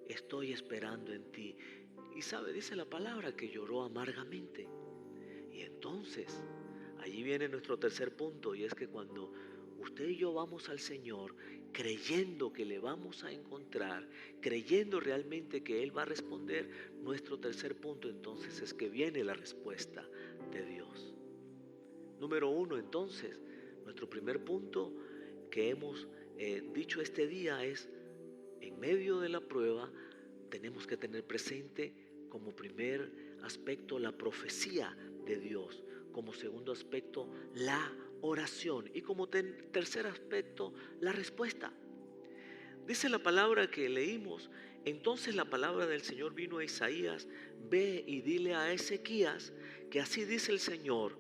estoy esperando en ti. Y sabe, dice la palabra que lloró amargamente. Y entonces, allí viene nuestro tercer punto, y es que cuando usted y yo vamos al Señor creyendo que le vamos a encontrar, creyendo realmente que Él va a responder, nuestro tercer punto entonces es que viene la respuesta de Dios. Número 1, entonces, nuestro primer punto que hemos dicho este día es: en medio de la prueba tenemos que tener presente como primer aspecto la profecía de Dios, como segundo aspecto la oración y como tercer aspecto la respuesta. Dice la palabra que leímos: entonces la palabra del Señor vino a Isaías: ve y dile a Ezequías que así dice el Señor,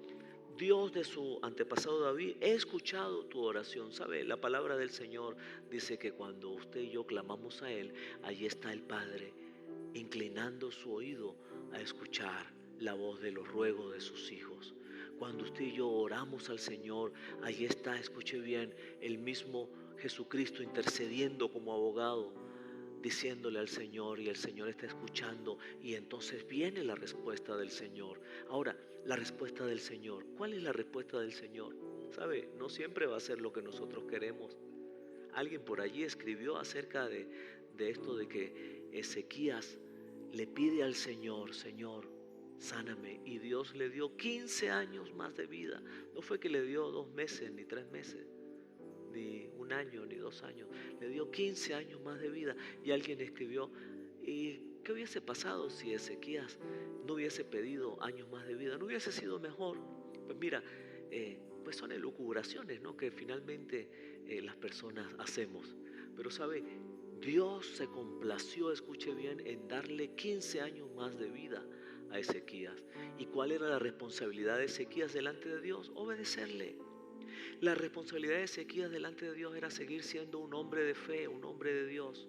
Dios de su antepasado David: he escuchado tu oración. ¿Sabe? La palabra del Señor dice que cuando usted y yo clamamos a Él, allí está el Padre inclinando su oído a escuchar la voz de los ruegos de sus hijos. Cuando usted y yo oramos al Señor, allí está, escuche bien, el mismo Jesucristo intercediendo como abogado, diciéndole al Señor, y el Señor está escuchando, y entonces viene la respuesta del Señor. Ahora, la respuesta del Señor. ¿Cuál es la respuesta del Señor? ¿Sabe? No siempre va a ser lo que nosotros queremos. Alguien por allí escribió acerca de esto, de que Ezequías le pide al Señor: Señor, sáname. Y Dios le dio 15 años más de vida. No fue que le dio 2 meses, ni 3 meses, ni 1 año, ni 2 años. Le dio 15 años más de vida. Y alguien escribió: ¿y qué hubiese pasado si Ezequías no hubiese pedido años más de vida? ¿No hubiese sido mejor? Pues mira, pues son elucubraciones, ¿no?, que finalmente las personas hacemos. Pero sabe, Dios se complació, escuche bien, en darle 15 años más de vida a Ezequías. ¿Y cuál era la responsabilidad de Ezequías delante de Dios? Obedecerle. La responsabilidad de Ezequías delante de Dios era seguir siendo un hombre de fe, un hombre de Dios,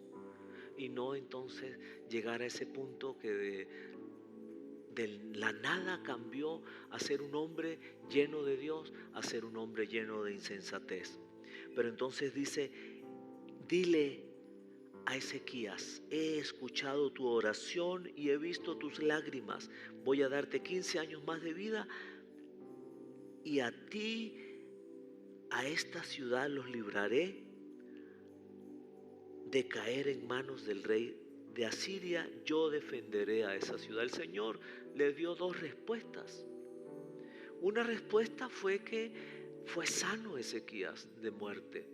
y no entonces llegar a ese punto que de la nada cambió a ser un hombre lleno de Dios, a ser un hombre lleno de insensatez. Pero entonces dice: dile a Ezequías: he escuchado tu oración y he visto tus lágrimas. Voy a darte 15 años más de vida, y a ti, a esta ciudad, los libraré de caer en manos del rey de Asiria. Yo defenderé a esa ciudad. El Señor le dio 2 respuestas. Una respuesta fue que fue sano Ezequías de muerte.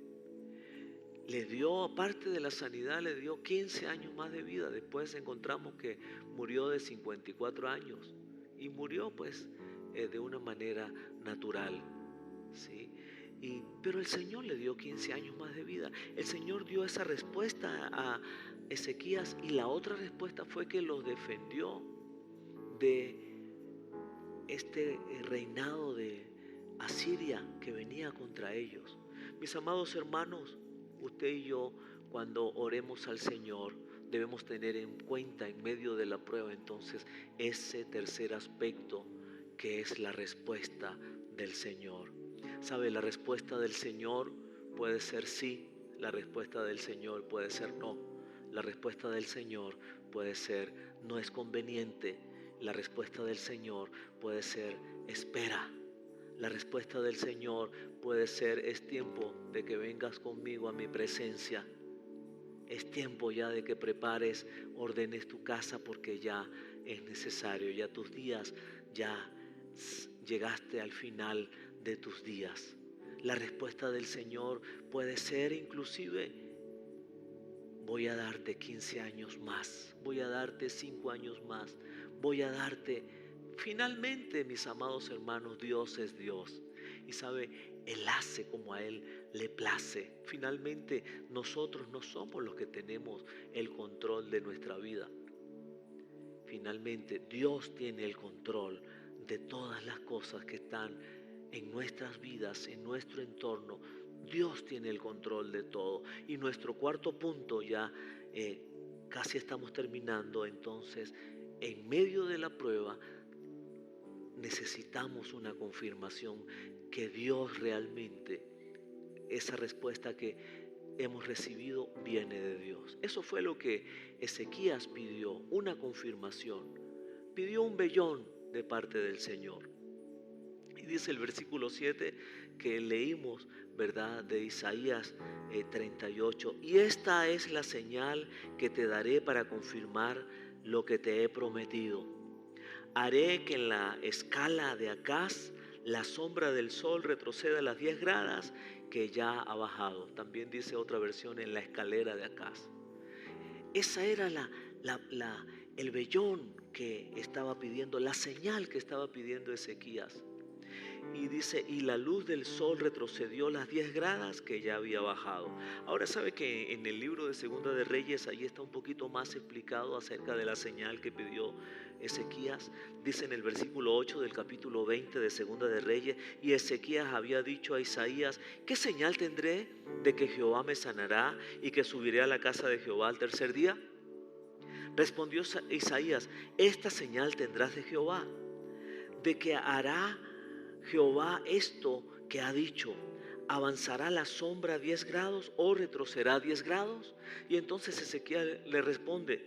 Le dio, aparte de la sanidad, le dio 15 años más de vida. Después encontramos que murió de 54 años y murió pues de una manera natural, ¿sí? Pero el Señor le dio 15 años más de vida. El Señor dio esa respuesta a Ezequías, y la otra respuesta fue que los defendió de este reinado de Asiria que venía contra ellos. Mis amados hermanos, usted y yo, cuando oremos al Señor, debemos tener en cuenta en medio de la prueba entonces ese tercer aspecto, que es la respuesta del Señor. ¿Sabe? La respuesta del Señor puede ser sí, la respuesta del Señor puede ser no, la respuesta del Señor puede ser no es conveniente, la respuesta del Señor puede ser espera, la respuesta del Señor puede ser es tiempo de que vengas conmigo a mi presencia, es tiempo ya de que prepares, ordenes tu casa, porque ya es necesario, ya tus días, ya llegaste al final de tus días. La respuesta del Señor puede ser inclusive voy a darte 15 años más, voy a darte 5 años más, voy a darte. Finalmente, mis amados hermanos, Dios es Dios. Y sabe, Él hace como a Él le place. Finalmente, nosotros no somos los que tenemos el control de nuestra vida. Finalmente, Dios tiene el control de todas las cosas que están en nuestras vidas, en nuestro entorno. Dios tiene el control de todo. Y nuestro cuarto punto ya casi estamos terminando. Entonces, en medio de la prueba, necesitamos una confirmación que Dios realmente, esa respuesta que hemos recibido viene de Dios. Eso fue lo que Ezequías pidió, una confirmación. Pidió un vellón de parte del Señor. Y dice el versículo 7 que leímos, ¿verdad?, de Isaías 38. Y esta es la señal que te daré para confirmar lo que te he prometido. Haré que en la escala de Acaz la sombra del sol retroceda a las 10 gradas que ya ha bajado. También dice otra versión, en la escalera de Acaz. Esa era el vellón que estaba pidiendo, la señal que estaba pidiendo Ezequías. Y dice, y la luz del sol retrocedió las 10 gradas que ya había bajado. Ahora sabe que en el libro de Segunda de Reyes, ahí está un poquito más explicado acerca de la señal que pidió Ezequías. Dice en el versículo 8 del capítulo 20 de Segunda de Reyes, y Ezequías había dicho a Isaías, ¿qué señal tendré de que Jehová me sanará y que subiré a la casa de Jehová al tercer día? Respondió Isaías, esta señal tendrás de Jehová, de que hará Jehová esto que ha dicho, ¿avanzará la sombra 10 grados o retrocederá 10 grados? Y entonces Ezequiel le responde,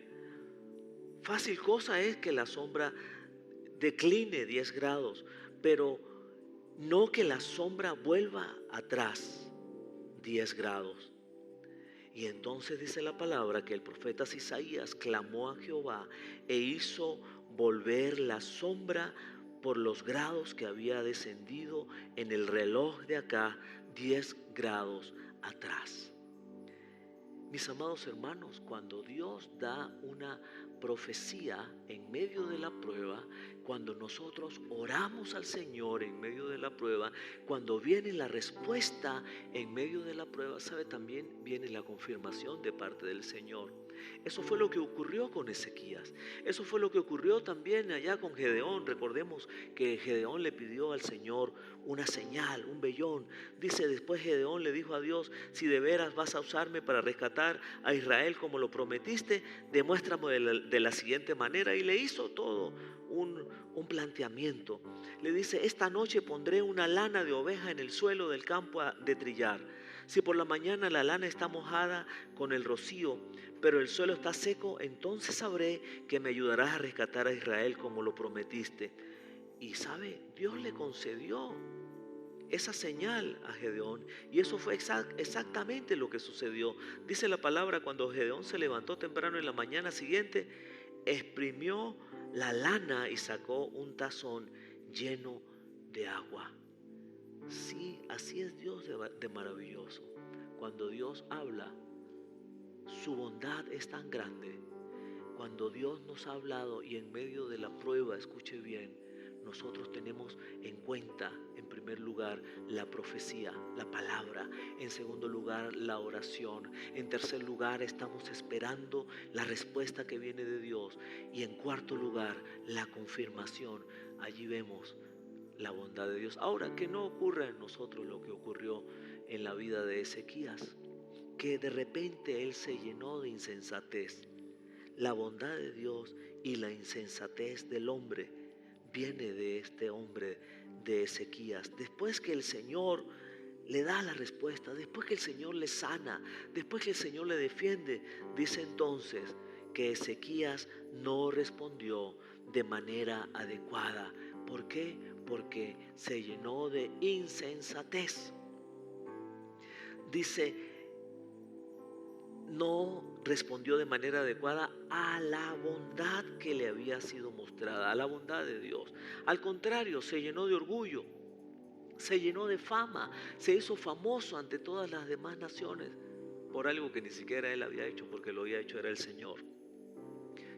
fácil cosa es que la sombra decline 10 grados, pero no que la sombra vuelva atrás 10 grados. Y entonces dice la palabra que el profeta Isaías clamó a Jehová e hizo volver la sombra por los grados que había descendido en el reloj de acá 10 grados atrás. Mis amados hermanos, cuando Dios da una profecía en medio de la prueba, cuando nosotros oramos al Señor en medio de la prueba, cuando viene la respuesta en medio de la prueba, ¿sabe? También viene la confirmación de parte del Señor. Eso fue lo que ocurrió con Ezequías. Eso fue lo que ocurrió también allá con Gedeón. Recordemos que Gedeón le pidió al Señor una señal, un vellón. Dice después Gedeón le dijo a Dios, si de veras vas a usarme para rescatar a Israel como lo prometiste, demuéstrame de la siguiente manera. Y le hizo todo un planteamiento. Le dice, esta noche pondré una lana de oveja en el suelo del campo de trillar. Si por la mañana la lana está mojada con el rocío, pero el suelo está seco, entonces sabré que me ayudarás a rescatar a Israel como lo prometiste. Y sabe, Dios le concedió esa señal a Gedeón, y eso fue exactamente lo que sucedió. Dice la palabra, cuando Gedeón se levantó temprano en la mañana siguiente, exprimió la lana y sacó un tazón lleno de agua. Sí, así es Dios de maravilloso. Cuando Dios habla, su bondad es tan grande. Cuando Dios nos ha hablado y en medio de la prueba, escuche bien, nosotros tenemos en cuenta, en primer lugar, la profecía, la palabra. En segundo lugar, la oración. En tercer lugar, estamos esperando la respuesta que viene de Dios. Y en cuarto lugar, la confirmación. Allí vemos la bondad de Dios. Ahora, que no ocurra en nosotros lo que ocurrió en la vida de Ezequías, que de repente él se llenó de insensatez. La bondad de Dios y la insensatez del hombre viene de este hombre de Ezequías. Después que el Señor le da la respuesta, después que el Señor le sana, después que el Señor le defiende, dice entonces que Ezequías no respondió de manera adecuada. ¿Por qué? Porque se llenó de insensatez. Dice, no respondió de manera adecuada a la bondad que le había sido mostrada, a la bondad de Dios. Al contrario, se llenó de orgullo, se llenó de fama, se hizo famoso ante todas las demás naciones. por algo que ni siquiera él había hecho, porque lo había hecho era el Señor.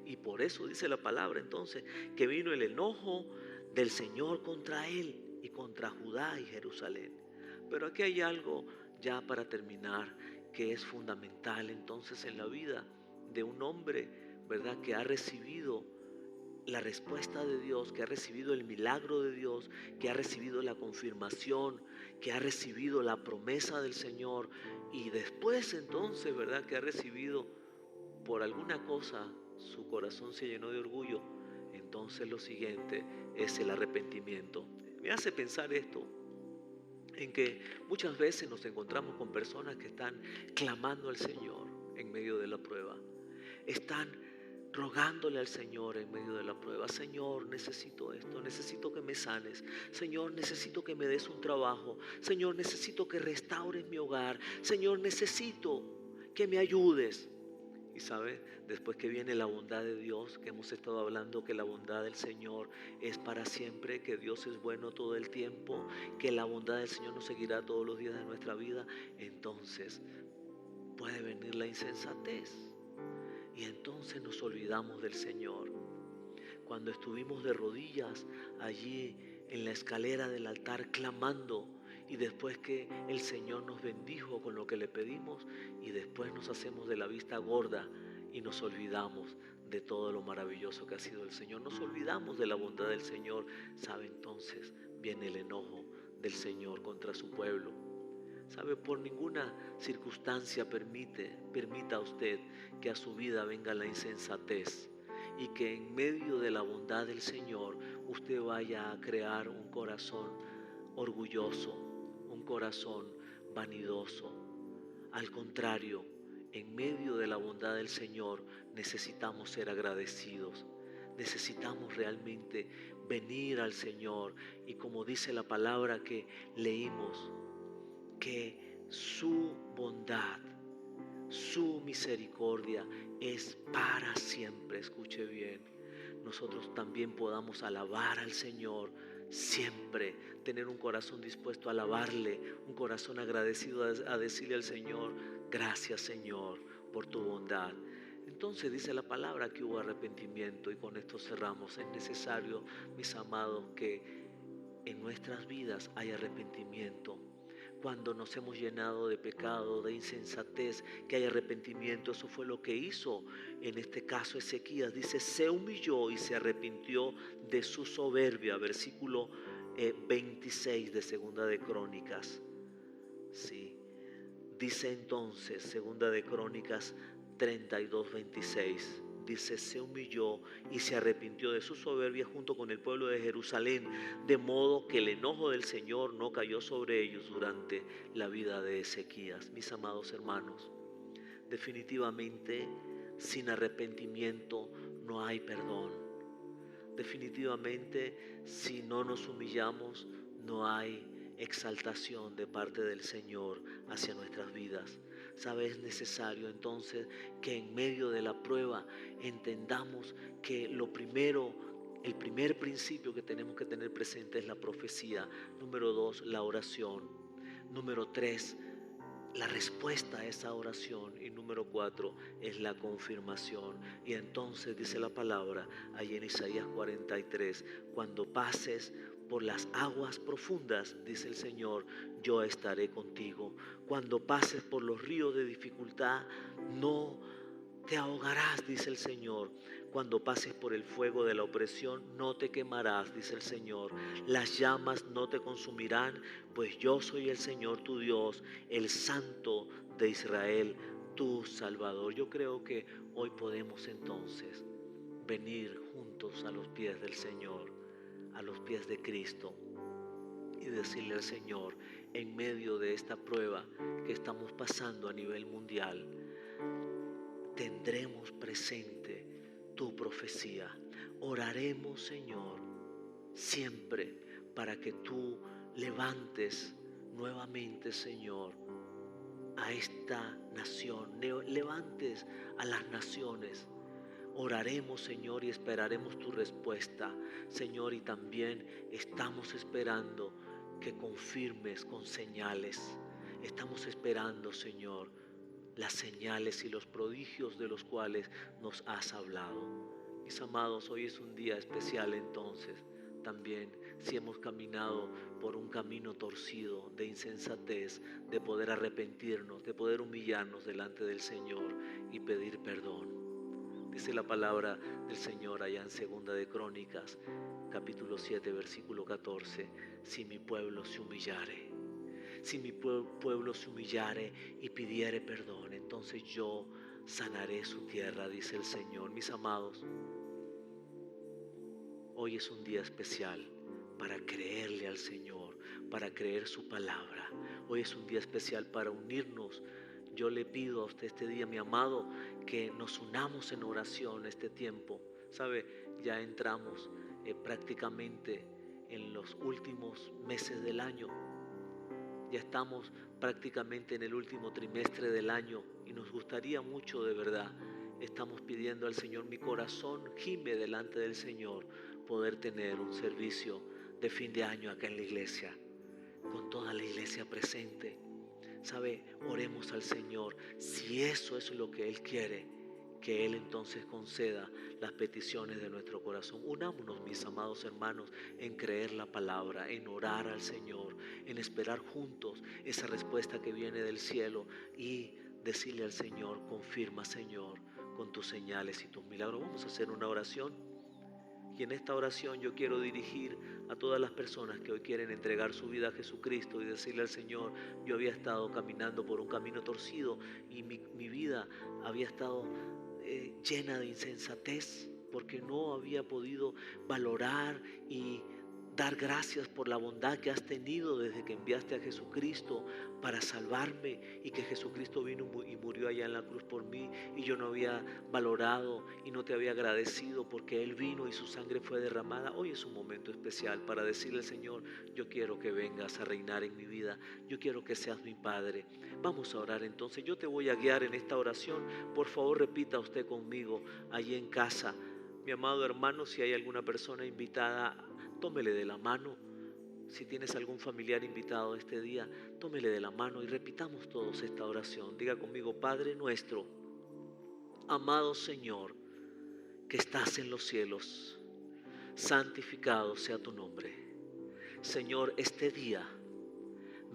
Y por eso dice la palabra entonces que vino el enojo del Señor contra él y contra Judá y Jerusalén. Pero aquí hay algo ya para terminar que es fundamental entonces en la vida de un hombre, ¿verdad?, que ha recibido la respuesta de Dios, que ha recibido el milagro de Dios, que ha recibido la confirmación, que ha recibido la promesa del Señor, y después entonces, ¿verdad?, que ha recibido por alguna cosa, su corazón se llenó de orgullo. Entonces lo siguiente es el arrepentimiento. Me hace pensar esto, en que muchas veces nos encontramos con personas que están clamando al Señor en medio de la prueba. Están rogándole al Señor en medio de la prueba. Señor, necesito esto, necesito que me sanes. Señor, necesito que me des un trabajo. Señor, necesito que restaures mi hogar. Señor, necesito que me ayudes. Y sabe, después que viene la bondad de Dios, que hemos estado hablando, que la bondad del Señor es para siempre, que Dios es bueno todo el tiempo, que la bondad del Señor nos seguirá todos los días de nuestra vida, entonces puede venir la insensatez. Y entonces nos olvidamos del Señor. Cuando estuvimos de rodillas allí en la escalera del altar clamando, y después que el Señor nos bendijo con lo que le pedimos, y después nos hacemos de la vista gorda y nos olvidamos de todo lo maravilloso que ha sido el Señor, nos olvidamos de la bondad del Señor, ¿sabe? Entonces viene el enojo del Señor contra su pueblo. ¿Sabe? Por ninguna circunstancia permita usted que a su vida venga la insensatez, y que en medio de la bondad del Señor usted vaya a crear un corazón orgulloso, un corazón vanidoso. Al contrario, en medio de la bondad del Señor necesitamos ser agradecidos. Necesitamos realmente venir al Señor, y como dice la palabra que leímos, que su bondad, su misericordia es para siempre. Escuche bien, nosotros también podamos alabar al Señor siempre, tener un corazón dispuesto a alabarle, un corazón agradecido a decirle al Señor: gracias, Señor, por tu bondad. Entonces dice la palabra que hubo arrepentimiento, y con esto cerramos. Es necesario, mis amados, que en nuestras vidas haya arrepentimiento. Cuando nos hemos llenado de pecado, de insensatez, que hay arrepentimiento. Eso fue lo que hizo en este caso Ezequías. Dice, se humilló y se arrepintió de su soberbia. Versículo 26 de Segunda de Crónicas. Sí. Dice entonces, Segunda de Crónicas 32, 26. Dice, se humilló y se arrepintió de su soberbia junto con el pueblo de Jerusalén, de modo que el enojo del Señor no cayó sobre ellos durante la vida de Ezequías. Mis amados hermanos, definitivamente sin arrepentimiento no hay perdón. Definitivamente si no nos humillamos no hay exaltación de parte del Señor hacia nuestras vidas. ¿Sabe? Es necesario entonces que en medio de la prueba entendamos que el primer principio que tenemos que tener presente es la profecía. Número 2, la oración. Número 3, la respuesta a esa oración. Y número 4 es la confirmación. Y entonces dice la palabra allí en Isaías 43, cuando pases por las aguas profundas, dice el Señor, yo estaré contigo. Cuando pases por los ríos de dificultad, no te ahogarás, dice el Señor. Cuando pases por el fuego de la opresión, no te quemarás, dice el Señor. Las llamas no te consumirán, pues yo soy el Señor tu Dios, el Santo de Israel, tu Salvador. Yo creo que hoy podemos entonces venir juntos a los pies del Señor, a los pies de Cristo, y decirle al Señor, en medio de esta prueba que estamos pasando a nivel mundial, tendremos presente tu profecía. Oraremos, Señor, siempre para que tú levantes nuevamente, Señor, a esta nación, levantes a las naciones. Oraremos, Señor, y esperaremos tu respuesta, Señor, y también estamos esperando que confirmes con señales. Estamos esperando, Señor, las señales y los prodigios de los cuales nos has hablado. Mis amados, hoy es un día especial entonces. También si hemos caminado por un camino torcido de insensatez, de poder arrepentirnos, de poder humillarnos delante del Señor y pedir perdón. Dice la palabra del Señor allá en 2 de Crónicas, capítulo 7, versículo 14, si mi pueblo se humillare, si mi pueblo se humillare y pidiere perdón, entonces yo sanaré su tierra, dice el Señor. Mis amados, hoy es un día especial para creerle al Señor, para creer su palabra. Hoy es un día especial para unirnos. Yo le pido a usted este día, mi amado, que nos unamos en oración este tiempo. ¿Sabe? Ya entramos prácticamente en los últimos meses del año. Ya estamos prácticamente en el último trimestre del año y nos gustaría mucho, de verdad. Estamos pidiendo al Señor, mi corazón gime delante del Señor, poder tener un servicio de fin de año acá en la iglesia, con toda la iglesia presente. ¿Sabe? Oremos al Señor. Si eso es lo que Él quiere, que Él entonces conceda las peticiones de nuestro corazón. Unámonos, mis amados hermanos, en creer la palabra, en orar al Señor, en esperar juntos esa respuesta que viene del cielo y decirle al Señor, confirma, Señor, con tus señales y tus milagros. Vamos a hacer una oración. Y en esta oración yo quiero dirigir a todas las personas que hoy quieren entregar su vida a Jesucristo y decirle al Señor, yo había estado caminando por un camino torcido y mi vida había estado llena de insensatez porque no había podido valorar y dar gracias por la bondad que has tenido desde que enviaste a Jesucristo para salvarme, y que Jesucristo vino y murió allá en la cruz por mí, y yo no había valorado y no te había agradecido porque Él vino y su sangre fue derramada. Hoy es un momento especial para decirle al Señor, yo quiero que vengas a reinar en mi vida, yo quiero que seas mi Padre. Vamos a orar entonces, yo te voy a guiar en esta oración. Por favor, repita usted conmigo allí en casa. Mi amado hermano, si hay alguna persona invitada, tómele de la mano. Si tienes algún familiar invitado este día, tómele de la mano y repitamos todos esta oración. Diga conmigo, Padre nuestro, amado Señor, que estás en los cielos, santificado sea tu nombre. Señor, este día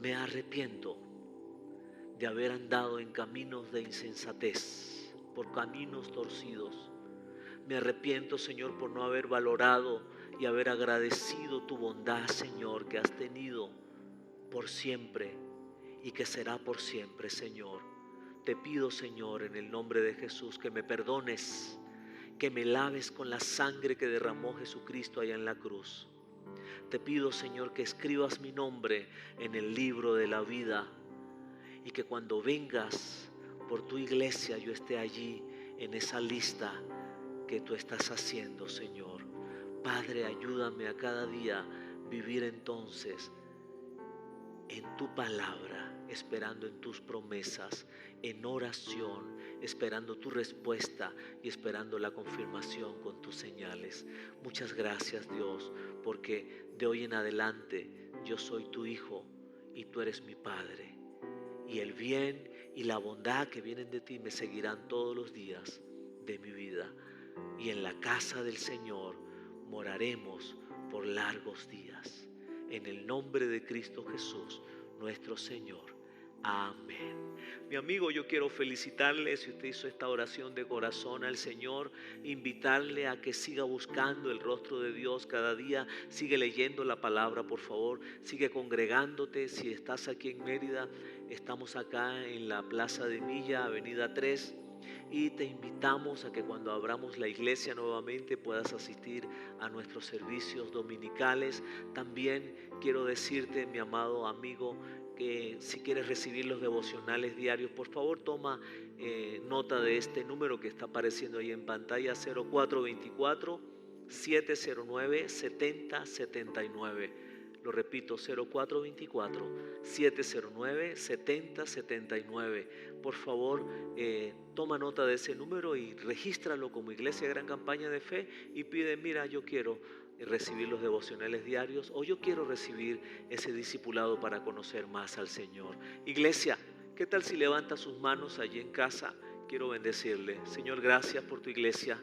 me arrepiento de haber andado en caminos de insensatez, por caminos torcidos. Me arrepiento, Señor, por no haber valorado y haber agradecido tu bondad, Señor, que has tenido por siempre y que será por siempre, Señor. Te pido, Señor, en el nombre de Jesús, que me perdones, que me laves con la sangre que derramó Jesucristo allá en la cruz. Te pido, Señor, que escribas mi nombre en el libro de la vida y que cuando vengas por tu iglesia yo esté allí en esa lista que tú estás haciendo, Señor. Padre, ayúdame a cada día vivir entonces en tu palabra, esperando en tus promesas, en oración, esperando tu respuesta y esperando la confirmación con tus señales. Muchas gracias, Dios, porque de hoy en adelante yo soy tu hijo y tú eres mi Padre. Y el bien y la bondad que vienen de ti me seguirán todos los días de mi vida. Y en la casa del Señor moraremos por largos días. En el nombre de Cristo Jesús, nuestro Señor. Amén. Mi amigo, yo quiero felicitarle si usted hizo esta oración de corazón al Señor, invitarle a que siga buscando el rostro de Dios cada día, sigue leyendo la palabra, por favor, sigue congregándote. Si estás aquí en Mérida, estamos acá en la Plaza de Milla, Avenida 3, y te invitamos a que cuando abramos la iglesia nuevamente puedas asistir a nuestros servicios dominicales. También quiero decirte, mi amado amigo, que si quieres recibir los devocionales diarios, por favor toma nota de este número que está apareciendo ahí en pantalla, 0424-709-7079. Lo repito, 0424-709-7079. Por favor, toma nota de ese número y regístralo como Iglesia Gran Campaña de Fe y pide, mira, yo quiero recibir los devocionales diarios, o yo quiero recibir ese discipulado para conocer más al Señor. Iglesia, ¿Qué tal si levanta sus manos allí en casa? Quiero bendecirle. Señor, gracias por tu iglesia.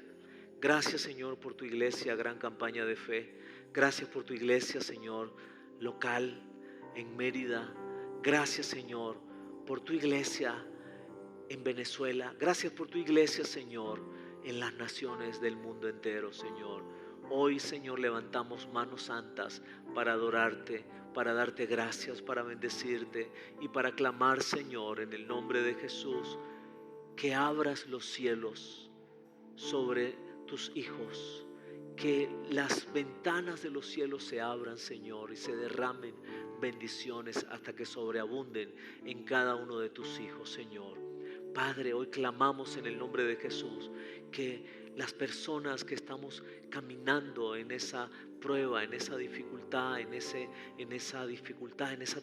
Gracias, Señor, por tu iglesia, Gran Campaña de Fe. Gracias por tu iglesia, Señor, local en Mérida. Gracias, Señor, por tu iglesia en Venezuela. Gracias por tu iglesia, Señor, en las naciones del mundo entero, Señor. Hoy, Señor, levantamos manos santas para adorarte, para darte gracias, para bendecirte y para clamar, Señor, en el nombre de Jesús, que abras los cielos sobre tus hijos, que las ventanas de los cielos se abran, Señor, y se derramen bendiciones hasta que sobreabunden en cada uno de tus hijos, Señor. Padre, hoy clamamos en el nombre de Jesús que las personas que estamos caminando en esa prueba, en esa dificultad, en esa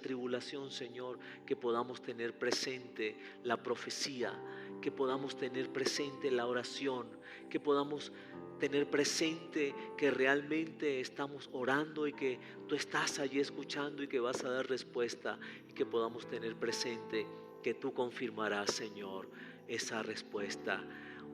tribulación, Señor, que podamos tener presente la profecía, que podamos tener presente la oración, que podamos tener presente que realmente estamos orando y que tú estás allí escuchando y que vas a dar respuesta, y que podamos tener presente que tú confirmarás, Señor, esa respuesta.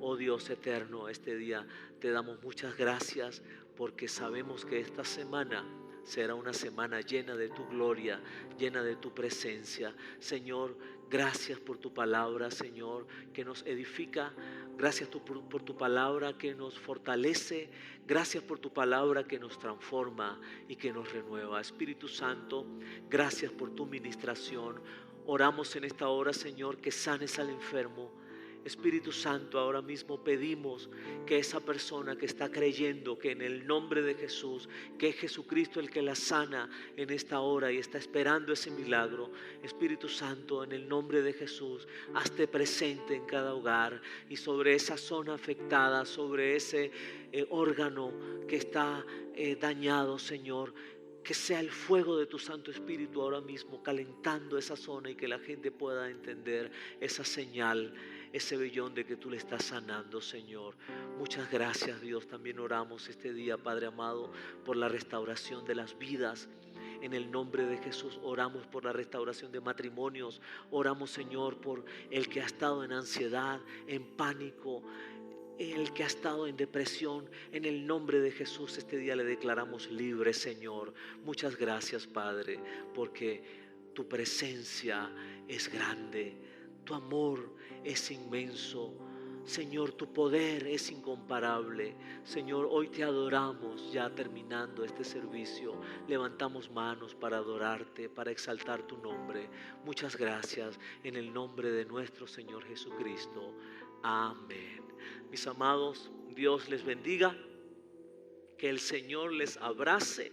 Oh Dios eterno, este día te damos muchas gracias porque sabemos que esta semana será una semana llena de tu gloria, llena de tu presencia. Señor, gracias por tu palabra, Señor, que nos edifica. Gracias por tu palabra que nos fortalece. Gracias por tu palabra que nos transforma y que nos renueva. Espíritu Santo, gracias por tu ministración. Oramos en esta hora, Señor, que sanes al enfermo. Espíritu Santo, ahora mismo pedimos que esa persona que está creyendo que en el nombre de Jesús, que es Jesucristo el que la sana en esta hora y está esperando ese milagro, Espíritu Santo, en el nombre de Jesús, hazte presente en cada hogar y sobre esa zona afectada, sobre ese órgano que está dañado, Señor. Que sea el fuego de tu Santo Espíritu ahora mismo calentando esa zona y que la gente pueda entender esa señal, ese vellón de que tú le estás sanando, Señor. Muchas gracias, Dios. También oramos este día, Padre amado, por la restauración de las vidas. En el nombre de Jesús oramos por la restauración de matrimonios. Oramos, Señor, por el que ha estado en ansiedad, en pánico, el que ha estado en depresión. En el nombre de Jesús este día le declaramos libre, Señor. Muchas gracias, Padre, porque tu presencia es grande, tu amor es inmenso, Señor, tu poder es incomparable. Señor, hoy te adoramos ya terminando este servicio. Levantamos manos para adorarte, para exaltar tu nombre. Muchas gracias en el nombre de nuestro Señor Jesucristo. Amén. Mis amados, Dios les bendiga, que el Señor les abrace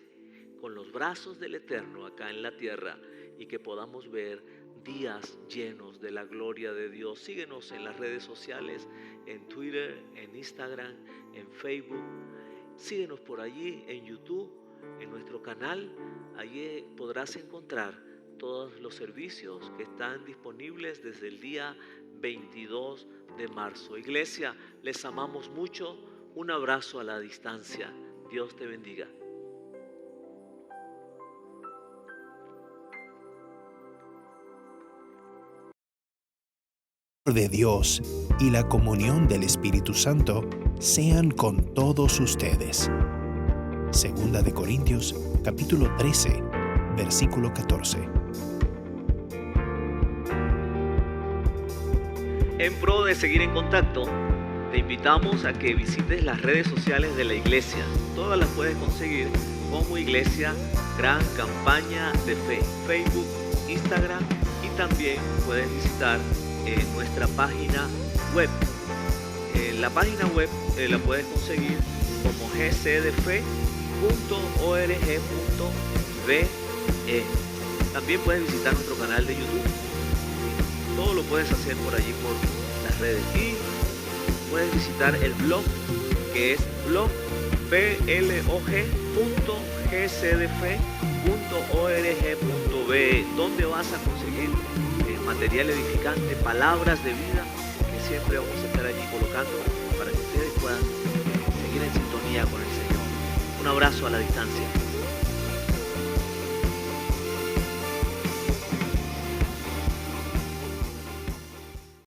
con los brazos del Eterno acá en la tierra y que podamos ver días llenos de la gloria de Dios. Síguenos en las redes sociales, en Twitter, en Instagram, en Facebook. Síguenos por allí en YouTube, en nuestro canal. Allí podrás encontrar todos los servicios que están disponibles desde el día 22 de marzo. Iglesia, les amamos mucho. Un abrazo a la distancia. Dios te bendiga. De Dios y la comunión del Espíritu Santo sean con todos ustedes. Segunda de Corintios, capítulo 13, versículo 14. En pro de seguir en contacto, te invitamos a que visites las redes sociales de la iglesia. Todas las puedes conseguir como Iglesia Gran Campaña de Fe, Facebook, Instagram, y también puedes visitar nuestra página web. La página web la puedes conseguir como gcdfe.org.be. También puedes visitar nuestro canal de YouTube. Todo lo puedes hacer por allí, por las redes. Y puedes visitar el blog, que es blog.gcdfe.org.be, donde vas a conseguir material edificante, palabras de vida que siempre vamos a estar allí colocando para que ustedes puedan seguir en sintonía con el Señor. Un abrazo a la distancia.